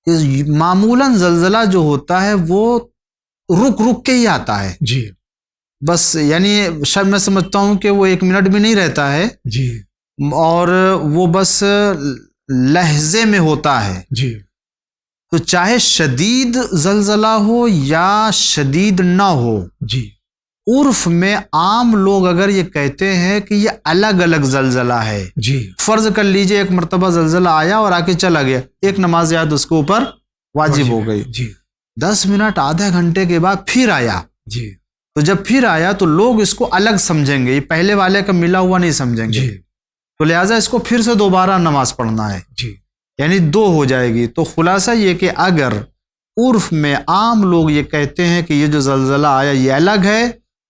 کہ معمولاً زلزلہ جو ہوتا ہے وہ رک رک کے ہی آتا ہے. بس یعنی شاید میں سمجھتا ہوں کہ وہ 1 منٹ بھی نہیں رہتا ہے اور وہ بس لہجے میں ہوتا ہے. تو چاہے شدید زلزلہ ہو یا شدید نہ ہو، عرف میں عام لوگ اگر یہ کہتے ہیں کہ یہ الگ الگ زلزلہ ہے، فرض کر لیجئے 1 مرتبہ زلزلہ آیا اور آ کے چلا گیا، 1 نماز یاد اس کے اوپر واجب ہو گئی. 10 منٹ آدھا گھنٹے کے بعد پھر آیا، تو جب پھر آیا تو لوگ اس کو الگ سمجھیں گے، یہ پہلے والے کا ملا ہوا نہیں سمجھیں گے. تو لہٰذا اس کو پھر سے دوبارہ نماز پڑھنا ہے، یعنی 2 ہو جائے گی. تو خلاصہ یہ کہ اگر عرف میں عام لوگ یہ کہتے ہیں کہ یہ جو زلزلہ آیا یہ الگ ہے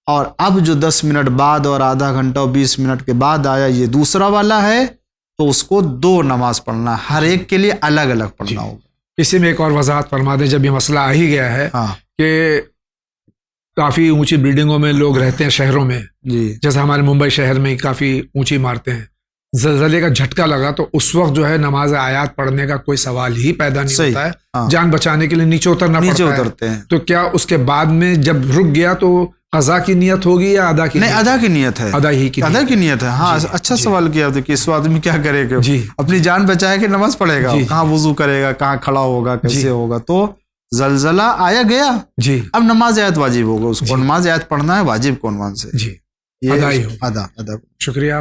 اور اب جو 10 منٹ بعد اور آدھا گھنٹہ اور 20 منٹ کے بعد آیا یہ دوسرا والا ہے، تو اس کو 2 نماز پڑھنا، ہر ایک کے لیے الگ الگ پڑھنا ہوگا. اسی میں ایک اور وضاحت فرما دیں، جب یہ مسئلہ آ ہی گیا ہے کہ کافی اونچی بلڈنگوں میں لوگ رہتے ہیں شہروں میں، جیسے ہمارے ممبئی شہر میں کافی اونچی عمارتیں ہیں، زلزلے کا جھٹکا لگا تو اس وقت جو ہے نماز آیات پڑھنے کا کوئی سوال ہی پیدا نہیں ہوتا ہے، جان بچانے کے لیے نیچے اترنا پڑتا ہے. تو کیا اس کے بعد میں جب رک گیا تو قضا کی نیت ہوگی یا ادا کی؟ نہیں، ادا کی نیت ہے، ادا کی نیت ہے. ہاں اچھا سوال کیا کہ اس آدمی کیا کرے گا، اپنی جان بچائے کہ نماز پڑھے گا، کہاں وضو کرے گا، کہاں کھڑا ہوگا، کیسے ہوگا. تو زلزلہ آیا گیا، اب نماز آیت واجب ہوگا، اس کو نماز آیت پڑھنا ہے واجب کو عنوان سے. ادا. شکریہ.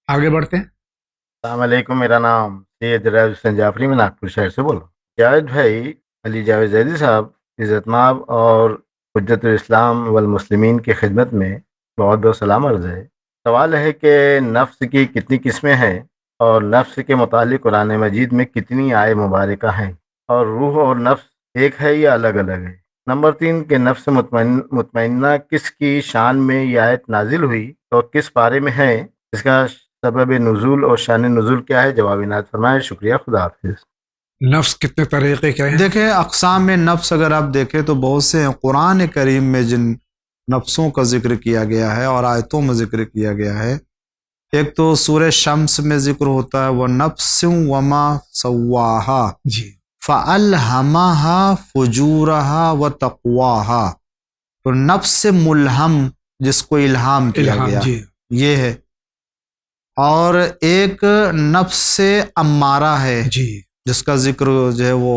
آگے بڑھتے ہیں. السلام علیکم، میرا نام سید جاوید حسین جعفری، میں ناگپور شہر سے بول رہا ہوں. جاوید بھائی، علی جاوید زیدی صاحب عزت مآب اور حجت الاسلام والمسلمین کی خدمت میں بہت بہت سلام عرض ہے. سوال ہے کہ نفس کی کتنی قسمیں ہیں اور نفس کے متعلق قرآن مجید میں کتنی آیے مبارکہ ہیں، اور روح اور نفس ایک ہے یا الگ الگ ہے. نمبر 3 کہ نفس مطمئنہ کس کی شان میں یہ آیت نازل ہوئی اور کس پارے میں ہے، اس کا سبب نزول اور شان نزول کیا ہے؟ جواب عنایت فرمائے. شکریہ. خدا حافظ. نفس کتنے طریقے کے ہیں؟ دیکھیں اقسام میں نفس اگر آپ دیکھیں تو بہت سے ہیں. قرآن کریم میں جن نفسوں کا ذکر کیا گیا ہے اور آیتوں میں ذکر کیا گیا ہے، ایک تو سورہ شمس میں ذکر ہوتا ہے وَنَفْسٍ وَمَا سَوَّاهَا فَأَلْهَمَهَا فُجُورَهَا وَتَقْوَاهَا. تو نفس سے ملہم جس کو الہام کیا گیا یہ ہے. اور ایک نفس سے امارہ ہے جس کا ذکر جو ہے وہ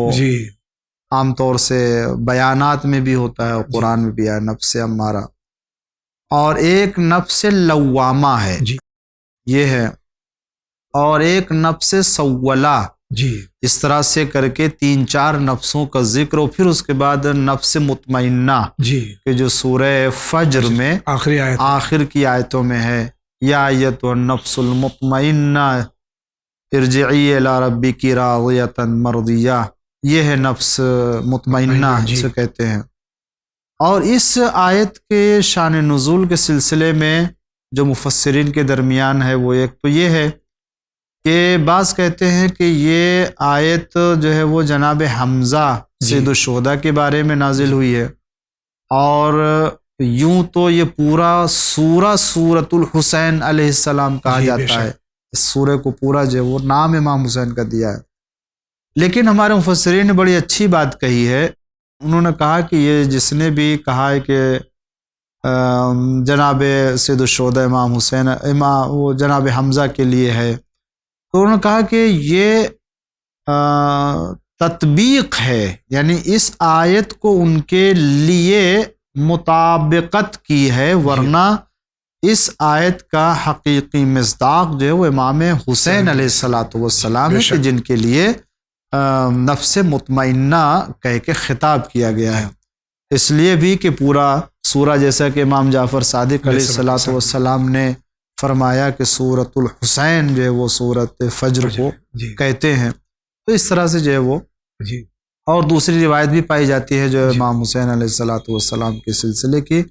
عام طور سے بیانات میں بھی ہوتا ہے اور قرآن میں بھی ہے، نفس امارہ. اور ایک نفس لوامہ ہے، یہ ہے. اور ایک نفس سولہ، اس طرح سے کر کے 3-4 نفسوں کا ذکر. اور پھر اس کے بعد نفس مطمئنہ کہ جو سورہ فجر میں آخر کی آیتوں میں ہے، یا ایتھا النفس المطمئنہ ارجعی الی ربک راضیۃ مرضیہ، یہ ہے نفس مطمئنہ جسے کہتے ہیں. اور اس آیت کے شان نزول کے سلسلے میں جو مفسرین کے درمیان ہے وہ ایک تو یہ ہے کہ بعض کہتے ہیں کہ یہ آیت جو ہے وہ جناب حمزہ سید الشہداء کے بارے میں نازل ہوئی ہے، اور یوں تو یہ پورا سورہ سورۃ الحسین علیہ السلام کہا جاتا ہے، اس سورہ کو پورا جو ہے وہ نام امام حسین کا دیا ہے۔ لیکن ہمارے مفسرین نے بڑی اچھی بات کہی ہے، انہوں نے کہا کہ یہ جس نے بھی کہا ہے کہ جناب سید الشہداء امام حسین وہ جناب حمزہ کے لیے ہے، تو انہوں نے کہا کہ یہ تطبیق ہے، یعنی اس آیت کو ان کے لیے مطابقت کی ہے، ورنہ اس آیت کا حقیقی مصداق جو ہے وہ امام حسین علیہ السلام ہے، کہ جن کے لیے نفس مطمئنہ کہہ کے خطاب کیا گیا ہے۔ اس لیے بھی کہ پورا سورہ جیسا کہ امام جعفر صادق علیہ السلام نے فرمایا کہ سورۃ الحسین جو ہے وہ سورۃ فجر کو کہتے ہیں، تو اس طرح سے جو ہے وہ اور دوسری روایت بھی پائی جاتی ہے جو امام حسین علیہ السلام کے سلسلے کی،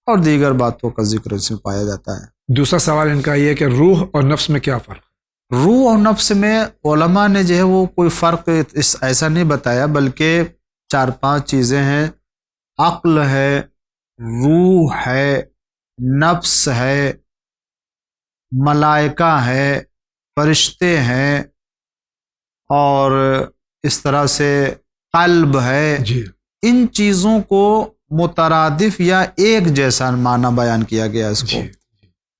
اور دیگر باتوں کا ذکر اس میں پایا جاتا ہے۔ دوسرا سوال ان کا یہ ہے کہ روح اور نفس میں کیا فرق؟ روح اور نفس میں علماء نے جو ہے وہ کوئی فرق ایسا نہیں بتایا، بلکہ 4-5 چیزیں ہیں، عقل ہے، روح ہے، نفس ہے، ملائکہ ہے، فرشتے ہیں، اور اس طرح سے قلب ہے۔ ان چیزوں کو مترادف یا ایک جیسا معنی بیان کیا گیا اس کو،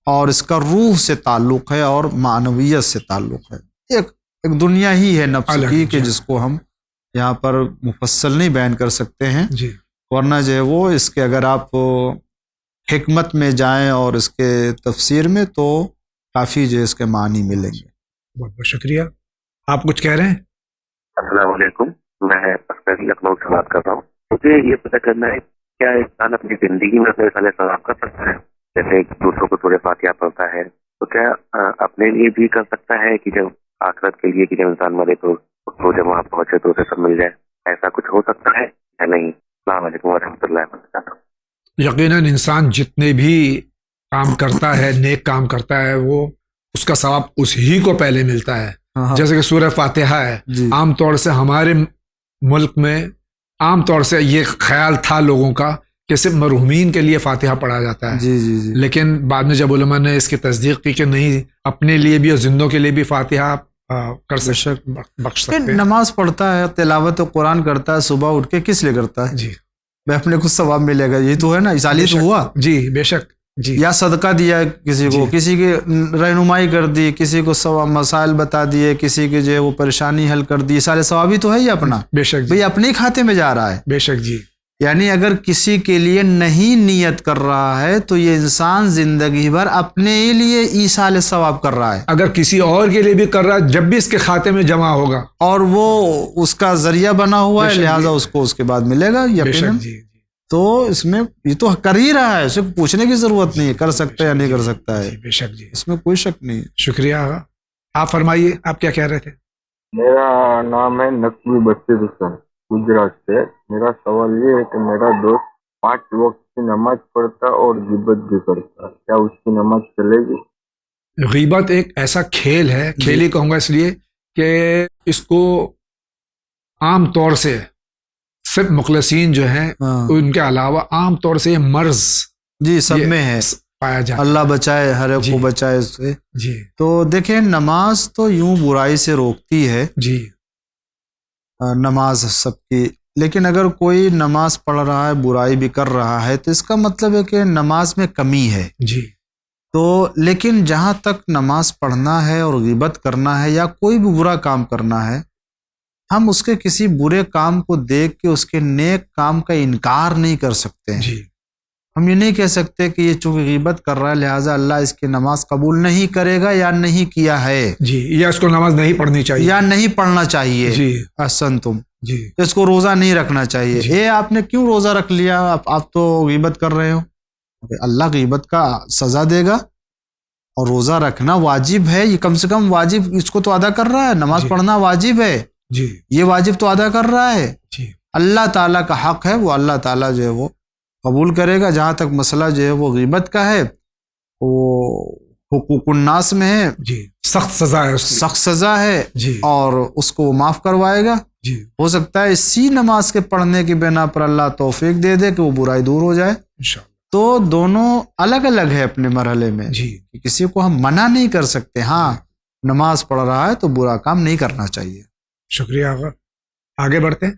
اور اس کا روح سے تعلق ہے اور معنویت سے تعلق ہے، ایک دنیا ہی ہے نفس کی کہ جس کو ہم یہاں پر مفصل نہیں بیان کر سکتے ہیں، ورنہ جو ہے وہ اس کے اگر آپ حکمت میں جائیں اور اس کے تفسیر میں تو کافی جو اس کے معنی ملیں گے۔ بہت بہت شکریہ۔ آپ کچھ کہہ رہے ہیں؟ السلام علیکم، میں اختر لکھنؤ سے بات کر رہا ہوں۔ مجھے یہ پتہ کرنا ہے کیا انسان اپنی زندگی میں اپنے سال ثواب کر سکتا ہے؟ جیسے دوسروں کو سورہ فاتحہ پڑھتا ہے تو کیا اپنے لیے بھی کر سکتا ہے کہ جب آخرت کے لیے کہ جب انسان مرے تو اس کو جب وہاں پہنچے تو اسے سب مل جائے، ایسا کچھ ہو سکتا ہے یا نہیں؟ السلام علیکم ورحمۃ اللہ وبرکاتہ۔ یقیناً انسان جتنے بھی کام کرتا ہے، نیک کام کرتا ہے، وہ اس کا ثواب اس ہی کو پہلے ملتا ہے۔ جیسے کہ سورہ فاتحہ ہے، عام طور سے ہمارے ملک میں عام طور سے یہ خیال تھا لوگوں کا کہ صرف مرحومین کے لیے فاتحہ پڑھا جاتا ہے، لیکن بعد میں جب علماء نے اس کی تصدیق کی کہ نہیں، اپنے لیے بھی اور زندوں کے لیے بھی فاتحہ کر بخش سکتے ہیں۔ نماز پڑھتا ہے، تلاوت قرآن کرتا ہے، صبح اٹھ کے کس لیے کرتا ہے؟ میں اپنے کو ثواب ملے گا، یہ تو ہے نا، اصالی تو ہوا۔ جی بے شک، یا صدقہ دیا کسی کو، کسی کی رہنمائی کر دی، کسی کو مسائل بتا دیے، کسی کی جو ہے وہ پریشانی حل کر دی، سارے ثوابی تو ہے ہی اپنا، بے شک بھئی اپنے ہی کھاتے میں جا رہا ہے۔ بے شک جی، یعنی اگر کسی کے لیے نہیں نیت کر رہا ہے تو یہ انسان زندگی بھر اپنے ہی لیے ایصال ثواب کر رہا ہے، اگر کسی اور کے لیے بھی کر رہا ہے جب بھی اس کے کھاتے میں جمع ہوگا اور وہ اس کا ذریعہ بنا ہوا ہے، لہٰذا اس کو اس کے بعد ملے گا یقیناً۔ تو اس میں یہ تو کر ہی رہا ہے، اسے پوچھنے کی ضرورت نہیں ہے کر سکتا ہے یا نہیں کر سکتا ہے، بے شک جی، اس میں کوئی شک نہیں ہے۔ شکریہ۔ آپ فرمائیے، آپ کیا کہہ رہے تھے؟ میرا نام ہے نقوی بشیر حسین، گجرات سے۔ میرا سوال یہ ہے کہ میرا دوست 5 وقت کی نماز پڑھتا اور غیبت بھی کرتا، کیا اس کی نماز چلے گی؟ غیبت ایک ایسا کھیل ہے، کھیل ہی کہوں گا اس لیے کہ اس کو عام طور سے صرف مخلصین جو ہیں ان کے علاوہ عام طور سے یہ مرض جی سب میں ہے پایا جاتا ہے۔ اللہ بچائے، ہر ایک کو بچائے اس سے۔ جی تو دیکھیں، نماز تو یوں برائی سے روکتی ہے، جی نماز سب کی، لیکن اگر کوئی نماز پڑھ رہا ہے برائی بھی کر رہا ہے تو اس کا مطلب ہے کہ نماز میں کمی ہے۔ جی تو لیکن جہاں تک نماز پڑھنا ہے اور غیبت کرنا ہے یا کوئی بھی برا کام کرنا ہے، ہم اس کے کسی برے کام کو دیکھ کے اس کے نیک کام کا انکار نہیں کر سکتے ہیں۔ جی ہم یہ نہیں کہہ سکتے کہ یہ چونکہ غیبت کر رہا ہے لہٰذا اللہ اس کی نماز قبول نہیں کرے گا یا نہیں کیا ہے، جی، یا اس کو نماز نہیں پڑھنی چاہیے یا نہیں پڑھنا چاہیے، جی احسن تم، جی اس کو روزہ نہیں رکھنا چاہیے۔ آپ نے کیوں روزہ رکھ لیا، آپ تو غیبت کر رہے ہو؟ اللہ غیبت کا سزا دے گا، اور روزہ رکھنا واجب ہے، یہ کم سے کم واجب اس کو تو ادا کر رہا ہے، نماز پڑھنا واجب ہے، جی یہ واجب تو ادا کر رہا ہے۔ جی اللہ تعالیٰ کا حق ہے، وہ اللہ تعالیٰ جو ہے وہ قبول کرے گا. جہاں تک مسئلہ جو ہے وہ غیبت کا ہے وہ حقوق الناس میں ہے جی، سخت سزا ہے، سخت سزا ہے جی، اور اس کو وہ معاف کروائے گا. جی، ہو سکتا ہے اسی نماز کے پڑھنے کی بنا پر اللہ توفیق دے دے کہ وہ برائی دور ہو جائے. انشاءاللہ. تو دونوں الگ الگ ہے اپنے مرحلے میں. جی، کہ کسی کو ہم منع نہیں کر سکتے. ہاں نماز پڑھ رہا ہے تو برا کام نہیں کرنا چاہیے. شکریہ آقا. آگے بڑھتے ہیں.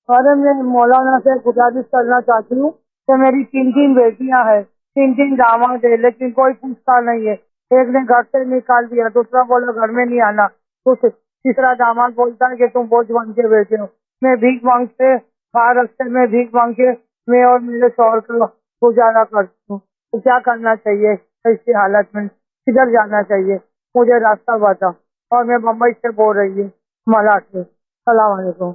اور میں مولانا سے گزارش کرنا چاہتی ہوں کہ میری 3 بیٹیاں ہیں، 3 داماد ہے، لیکن کوئی پوچھتا نہیں ہے. ایک نے گھر سے نکال دیا، دوسرا بولا گھر میں نہیں آنا، تیسرا داماد بولتا ہے کہ تم بوجھ بن کے بیٹھے ہو. میں بھیک مانگ سے باہر رستے میں بھیک مانگ کے میں اور میرے شوہر کو گزارا کرتی ہوں. تو کیا کرنا چاہیے ایسی حالت میں؟ کدھر جانا چاہیے؟ مجھے راستہ بتا. اور میں بمبئی سے بول رہی ہوں، ملا سے. السلام علیکم.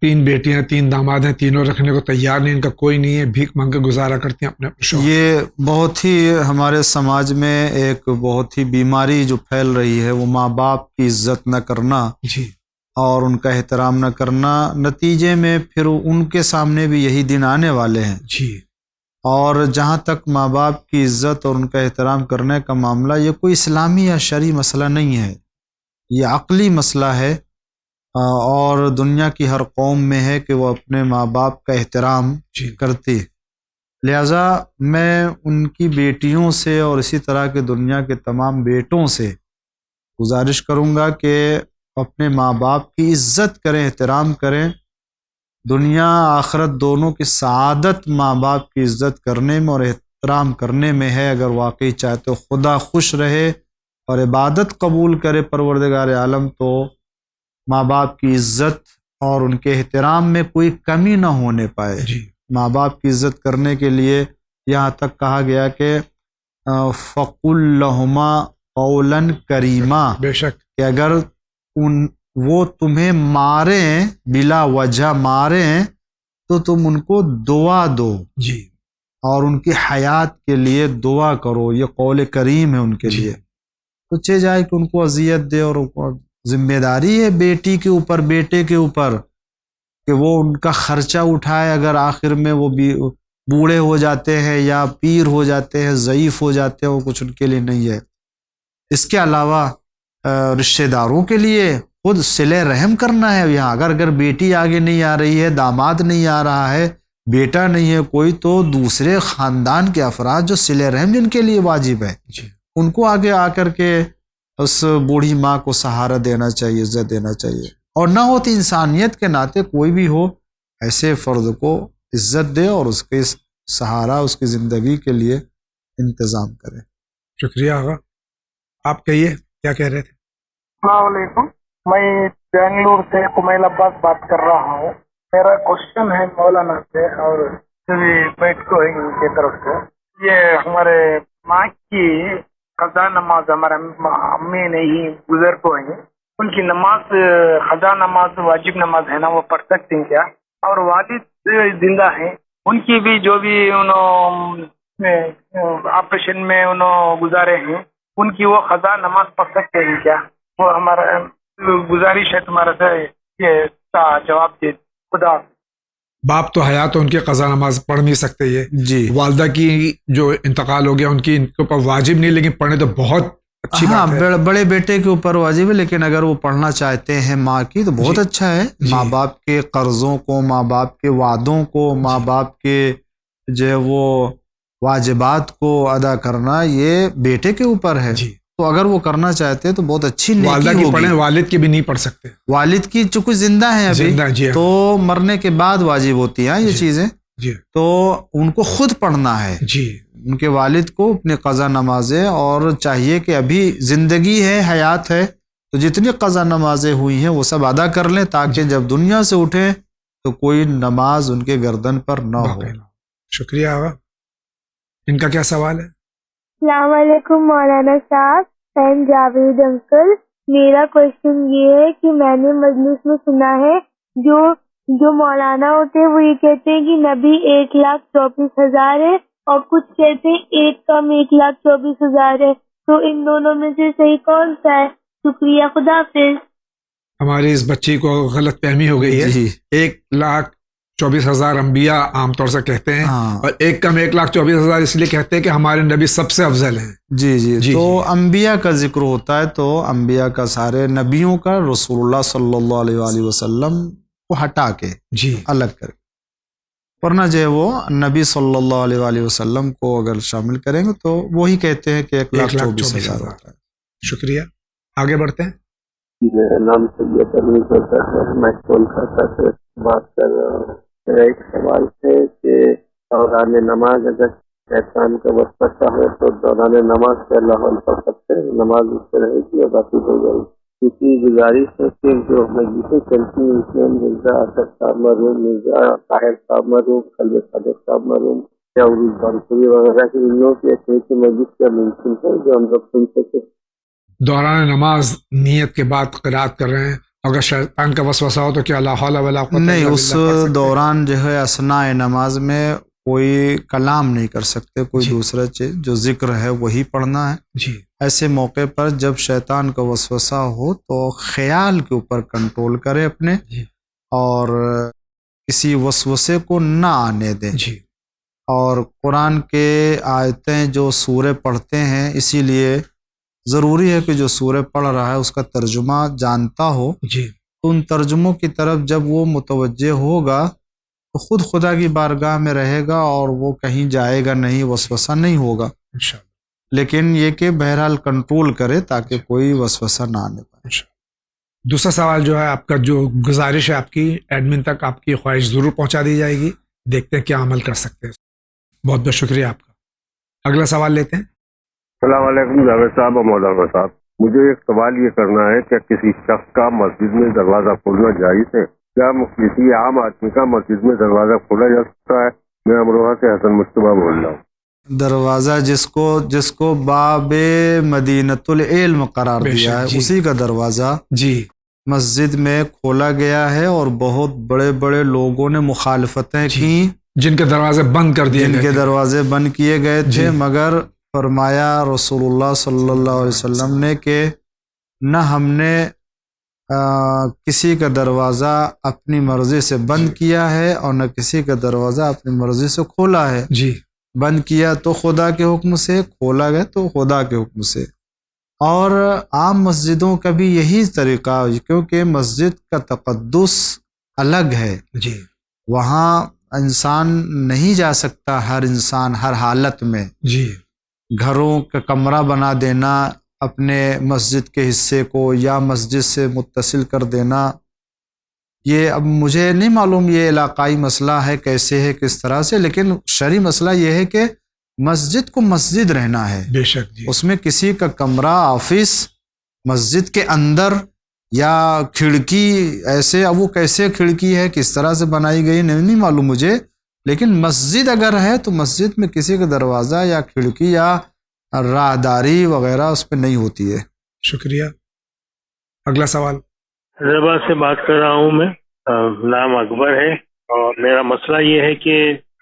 3 بیٹیاں 3 داماد ہیں، تینوں رکھنے کو تیار نہیں، ان کا کوئی نہیں ہے، بھیک مانگ کے گزارا کرتے ہیں اپنے شوہر. یہ بہت ہی ہمارے سماج میں ایک بہت ہی بیماری جو پھیل رہی ہے وہ ماں باپ کی عزت نہ کرنا جی، اور ان کا احترام نہ کرنا. نتیجے میں پھر ان کے سامنے بھی یہی دن آنے والے ہیں. جی. اور جہاں تک ماں باپ کی عزت اور ان کا احترام کرنے کا معاملہ، یہ کوئی اسلامی یا شرعی مسئلہ نہیں ہے، یہ عقلی مسئلہ ہے. اور دنیا کی ہر قوم میں ہے کہ وہ اپنے ماں باپ کا احترام کرتی. لہٰذا میں ان کی بیٹیوں سے اور اسی طرح کے دنیا کے تمام بیٹوں سے گزارش کروں گا کہ اپنے ماں باپ کی عزت کریں، احترام کریں. دنیا آخرت دونوں کی سعادت ماں باپ کی عزت کرنے میں اور احترام کرنے میں ہے. اگر واقعی چاہتے ہو خدا خوش رہے اور عبادت قبول کرے پروردگار عالم، تو ماں باپ کی عزت اور ان کے احترام میں کوئی کمی نہ ہونے پائے. جی. ماں باپ کی عزت کرنے کے لیے یہاں تک کہا گیا کہ فَقُلْ لَهُمَا قَوْلًا كَرِيمًا، بے شک کہ اگر وہ تمہیں ماریں، بلا وجہ ماریں، تو تم ان کو دعا دو. جی. اور ان کی حیات کے لیے دعا کرو. یہ قول کریم ہے ان کے لیے. تو چہ جائے کہ ان کو اذیت دے، اور ذمہ داری ہے بیٹی کے اوپر، بیٹے کے اوپر، کہ وہ ان کا خرچہ اٹھائے. اگر آخر میں وہ بھی بوڑھے ہو جاتے ہیں یا پیر ہو جاتے ہیں، ضعیف ہو جاتے ہیں، وہ کچھ ان کے لیے نہیں ہے. اس کے علاوہ رشتہ داروں کے لیے خود صلہ رحم کرنا ہے. یہاں اگر بیٹی آگے نہیں آ رہی ہے، داماد نہیں آ رہا ہے، بیٹا نہیں ہے کوئی، تو دوسرے خاندان کے افراد جو صلہ رحم جن کے لیے واجب ہے، ان کو آگے آ کر کے اس بوڑھی ماں کو سہارا دینا چاہیے، عزت دینا چاہیے. اور نہ ہوتی انسانیت کے ناطے کوئی بھی ہو، ایسے فرد کو عزت دے اور اس کے سہارا، اس کی زندگی کے لیے انتظام کرے. شکریہ آقا. آپ کہیے کیا کہہ رہے تھے؟ السلام علیکم. میں بنگلور سے کمیل عباس بات کر رہا ہوں. میرا کوشچن ہے مولانا سے اور بیٹ کو ان کی طرف سے. یہ ہمارے ماں کی قضا نماز ہمارے امی نہیں گزر کو ہیں، ان کی نماز قضا نماز واجب نماز ہے نا، وہ پڑھ سکتے ہیں کیا؟ اور والد زندہ ہیں، ان کی بھی جو بھی انہوں آپریشن میں انہوں گزارے ہیں، ان کی وہ قضا نماز پڑھ سکتے ہیں کیا؟ وہ ہمارا گزارش ہے تمہارا سے، یہ جواب دے. خدا. باپ تو حیات، ان کی قضا نماز پڑھ نہیں سکتے. یہ جی. والدہ کی جو انتقال ہو گیا، ان کے اوپر واجب نہیں، لیکن پڑھنے تو بہت اچھی بات ہے. ہاں، بڑے بیٹے کے اوپر واجب ہے، لیکن اگر وہ پڑھنا چاہتے ہیں ماں کی تو بہت اچھا ہے. ماں باپ کے قرضوں کو، ماں باپ کے وعدوں کو، ماں باپ کے جو ہے وہ واجبات کو ادا کرنا یہ بیٹے کے اوپر ہے. تو اگر وہ کرنا چاہتے ہیں تو بہت اچھی نیکی والدہ کی پڑھیں، ہوگی. والد کی بھی نہیں پڑھ سکتے. والد کی چونکہ زندہ ہیں ابھی، تو مرنے کے بعد واجب ہوتی ہیں یہ چیزیں. تو ان کو خود پڑھنا ہے. ان کے والد کو اپنے قضا نمازیں، اور چاہیے کہ ابھی زندگی ہے، حیات ہے، تو جتنی قضا نمازیں ہوئی ہیں وہ سب ادا کر لیں، تاکہ جب دنیا سے اٹھیں تو کوئی نماز ان کے گردن پر نہ ہو. شکریہ آقا. ان کا کیا سوال ہے؟ السلام علیکم مولانا صاحب اینڈ جاوید انکل. میرا کوشچن یہ ہے کہ میں نے مجلس میں سنا ہے جو مولانا ہوتے ہیں وہ یہ کہتے ہیں کہ نبی 1,24,000 ہے، اور کچھ کہتے ہیں ایک کم 1,24,000 ہے. تو ان دونوں میں سے صحیح کون سا ہے؟ شکریہ. خدا حافظ. ہماری اس بچی کو غلط فہمی ہو گئی ہے. 1,00,000 24,000 انبیاء عام طور سے کہتے ہیں، اور ایک کم 1,24,000 اس لیے کہتے ہیں کہ ہمارے نبی سب سے افضل ہیں۔ جی تو انبیاء کا ذکر ہوتا ہے تو انبیاء کا سارے نبیوں کا رسول اللہ صلی اللہ علیہ وآلہ وسلم کو ہٹا کے الگ کر، ورنہ جو ہے وہ نبی صلی اللہ علیہ وآلہ وسلم کو اگر شامل کریں گے تو وہی کہتے ہیں کہ 1,24,000 ہوتا ہے۔ شکریہ، آگے بڑھتے ہیں۔ میرا نام سید امین ہوتا ہے، میں کولکاتہ سے بات کر رہا ہوں۔ میرا ایک سوال ہے کہ دوران نماز اگر شیطان کا وسوسہ ہو تو دوران نماز سے اللہ پڑھ سکتے ہیں، نماز اس سے رہے گی یا باقی ہو جائے گی؟ کسی گزارش ہے کہ جو مجلسیں چلتی ہیں اس میں مرزا اسد صاحب مرحوم، مرزا طاہر صاحب مرحوم، خلد صادق صاحب مرحوم یا عروج بانسری وغیرہ کی ان لوگوں کی ایسی مجلس کیا ممکن ہے جو ہم لوگ سن سکیں؟ دوران نماز نیت کے بعد قرات کر رہے ہیں، اگر شیطان کا وسوسہ ہو تو کیا لا حول ولا قوت الا نہیں، باللہ اس دوران جو ہے اثناء نماز میں کوئی کلام نہیں کر سکتے، کوئی دوسرا چیز جو ذکر ہے وہی پڑھنا ہے۔ ایسے موقع پر جب شیطان کا وسوسہ ہو تو خیال کے اوپر کنٹرول کرے اپنے، اور کسی وسوسے کو نہ آنے دیں، اور قرآن کے آیتیں جو سورے پڑھتے ہیں اسی لیے ضروری ہے کہ جو سورہ پڑھ رہا ہے اس کا ترجمہ جانتا ہو، تو ان ترجموں کی طرف جب وہ متوجہ ہوگا تو خود خدا کی بارگاہ میں رہے گا اور وہ کہیں جائے گا نہیں، وسوسہ نہیں ہوگا۔ لیکن یہ کہ بہرحال کنٹرول کرے تاکہ کوئی وسوسہ نہ آنے پائے۔ دوسرا سوال جو ہے آپ کا، جو گزارش ہے آپ کی، ایڈمن تک آپ کی خواہش ضرور پہنچا دی جائے گی، دیکھتے ہیں کیا عمل کر سکتے ہیں۔ بہت بہت شکریہ آپ کا۔ اگلا سوال لیتے ہیں۔ السلام علیکم جاوید صاحب اور مولانا صاحب، مجھے ایک سوال یہ کرنا ہے کہ کسی شخص کا مسجد میں دروازہ کھولنا جائز ہے؟ کیا کسی عام آدمی کا مسجد میں دروازہ کھولا جا سکتا ہے؟ میں امروہہ سے حسن مشتبہ بول رہا ہوں۔ دروازہ جس کو باب مدینۃ العلم قرار دیا ہے، اسی کا دروازہ مسجد میں کھولا گیا ہے، اور بہت بڑے بڑے لوگوں نے مخالفتیں کی، جن کے دروازے بند کر دیے، جن کے دروازے بند کیے گئے تھے، مگر فرمایا رسول اللہ صلی اللہ علیہ وسلم نے کہ نہ ہم نے کسی کا دروازہ اپنی مرضی سے بند کیا ہے اور نہ کسی کا دروازہ اپنی مرضی سے کھولا ہے۔ بند کیا تو خدا کے حکم سے، کھولا گیا تو خدا کے حکم سے۔ اور عام مسجدوں کا بھی یہی طریقہ، کیونکہ مسجد کا تقدس الگ ہے، وہاں انسان نہیں جا سکتا، ہر انسان ہر حالت میں۔ گھروں کا کمرہ بنا دینا اپنے مسجد کے حصے کو یا مسجد سے متصل کر دینا، یہ اب مجھے نہیں معلوم یہ علاقائی مسئلہ ہے کیسے ہے کس طرح سے، لیکن شرعی مسئلہ یہ ہے کہ مسجد کو مسجد رہنا ہے، بے شک اس میں کسی کا کمرہ، آفس مسجد کے اندر یا کھڑکی، ایسے اب وہ کیسے کھڑکی ہے کس طرح سے بنائی گئی نہیں معلوم مجھے، لیکن مسجد اگر ہے تو مسجد میں کسی کا دروازہ یا کھڑکی یا راہداری وغیرہ اس پہ نہیں ہوتی ہے۔ شکریہ۔ اگلا سوال۔ حیدرآباد سے بات کر رہا ہوں میں، نام اکبر ہے، اور میرا مسئلہ یہ ہے کہ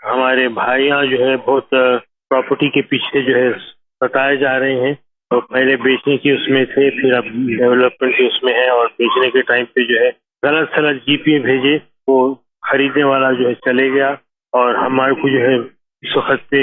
ہمارے بھائیاں جو ہے بہت پراپرٹی کے پیچھے جو ہے ستائے جا رہے ہیں، اور پہلے بیچنے کی اس میں تھے، پھر اب ڈیولپمنٹ کی اس میں ہے، اور بیچنے کے ٹائم پہ جو ہے غلط جی پی بھیجے، وہ خریدنے والا جو ہے چلے گیا، اور ہمارے کو جو ہے اس وقت پہ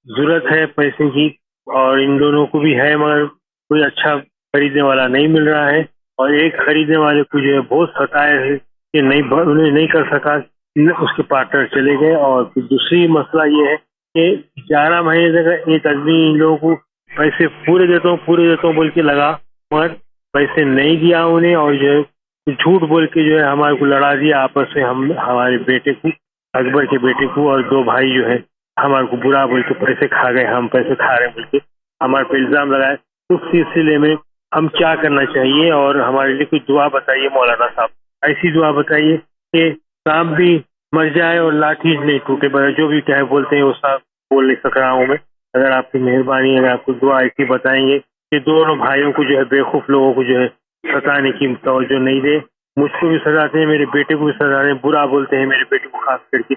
ضرورت ہے پیسے کی، اور ان دونوں کو بھی ہے، مگر کوئی اچھا خریدنے والا نہیں مل رہا ہے، اور ایک خریدنے والے کو جو ہے بہت ستایا ہے کہ انہیں نہیں کر سکا، اس کے پارٹنر چلے گئے۔ اور پھر دوسری مسئلہ یہ ہے کہ 11 مہینے تک ایک آدمی ان لوگوں کو پیسے پورے دیتا ہوں بول کے لگا، مگر پیسے نہیں دیا انہیں، اور جو ہے جھوٹ بول کے جو ہے ہمارے کو لڑا دیا آپس میں، ہمارے بیٹے کو، اکبر کے بیٹے کو، اور دو بھائی جو ہے ہمارے کو برا بول کے پیسے کھا گئے، ہم پیسے کھا رہے ہیں بول کے ہمارے پہ الزام لگائے۔ اس سلسلے میں ہم کیا کرنا چاہیے، اور ہمارے لیے کوئی دعا بتائیے مولانا صاحب، ایسی دعا بتائیے کہ سانپ بھی مر جائے اور لاٹھی نہیں ٹوٹے، جو بھی کیا بولتے ہیں وہ صاحب بول نہیں سک رہا ہوں میں، اگر آپ کی مہربانی، اگر آپ کو دعا ایسی بتائیں گے کہ دونوں بھائیوں کو جو ہے بیوقوف لوگوں کو جو ہے ستانے کی توجہ نہیں دے، مجھ کو بھی ستاتے ہیں، میرے بیٹے کو بھی ستاتے ہیں، برا بولتے ہیں میرے بیٹے کو، خاص کر کے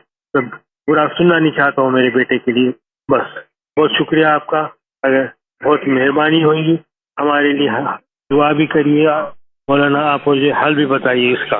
برا سننا نہیں چاہتا ہوں میرے بیٹے کے لیے۔ بس بہت شکریہ آپ کا، اگر بہت مہربانی ہوگی ہمارے لیے دعا بھی کریے مولانا، آپ مجھے حل بھی بتائیے اس کا۔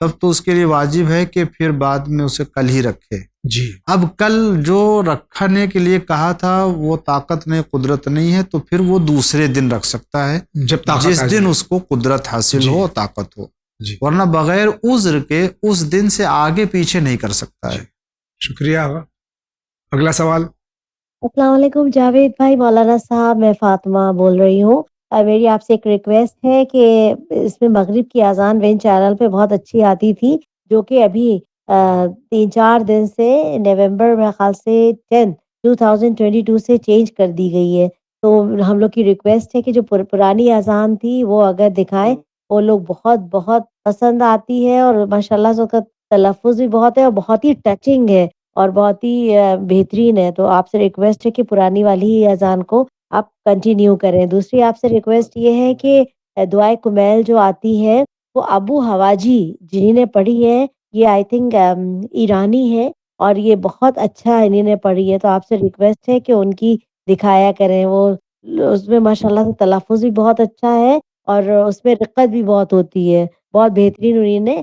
تب تو اس کے لیے واجب ہے کہ پھر بعد میں اسے کل ہی رکھے. جی اب کل جو رکھنے کے لیے کہا تھا وہ طاقت نہیں قدرت نہیں ہے تو پھر وہ دوسرے دن رکھ سکتا ہے جب طاقت جس آ دن جائے. اس کو قدرت حاصل جی. ہو طاقت ہو، جی ورنہ بغیر عذر کے اس دن سے آگے پیچھے نہیں کر سکتا ہے. شکریہ. اگلا سوال. السلام علیکم جاوید بھائی، مولانا صاحب، میں فاطمہ بول رہی ہوں. میری آپ سے ایک ریکویسٹ ہے کہ اس میں مغرب کی اذان وین چینل پہ بہت اچھی آتی تھی، جو کہ ابھی 3-4 دن سے نومبر میں خیال سے 2022 سے چینج کر دی گئی ہے. تو ہم لوگ کی ریکویسٹ ہے کہ جو پرانی اذان تھی وہ اگر دکھائیں، وہ لوگ بہت بہت پسند آتی ہے، اور ماشاءاللہ سے اس کا تلفظ بھی بہت ہے اور بہت ہی ٹچنگ ہے اور بہت ہی بہترین ہے. تو آپ سے ریکویسٹ ہے کہ پرانی والی ہی اذان کو آپ کنٹینیو کریں. دوسری آپ سے ریکویسٹ یہ ہے کہ دعائے کمیل جو آتی ہے وہ ابو حواجی جنہیں نے پڑھی ہے، یہ آئی تھنک ایرانی ہے اور یہ بہت اچھا انہیں نے پڑھی ہے. تو آپ سے ریکویسٹ ہے کہ ان کی دکھایا کریں. وہ اس میں ماشاءاللہ سے تلفظ بھی بہت اچھا ہے اور اس میں رقت بھی بہت ہوتی ہے، بہت بہترین انہیں نے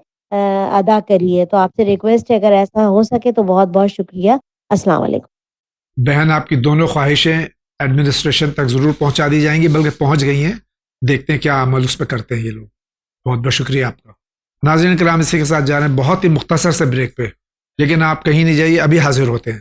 ادا کری ہے. تو آپ سے ریکویسٹ ہے اگر ایسا ہو سکے تو بہت بہت شکریہ. السلام علیکم. بہن آپ کی دونوں خواہشیں ایڈمنسٹریشن تک ضرور پہنچا دی جائیں گی، بلکہ پہنچ گئی ہیں. دیکھتے ہیں کیا عمل اس پہ کرتے ہیں یہ لوگ. بہت بہت شکریہ آپ کا. ناظرین کرام، اسی کے ساتھ جا رہے ہیں بہت ہی مختصر سے بریک پہ، لیکن آپ کہیں نہیں جائیے، ابھی حاضر ہوتے ہیں.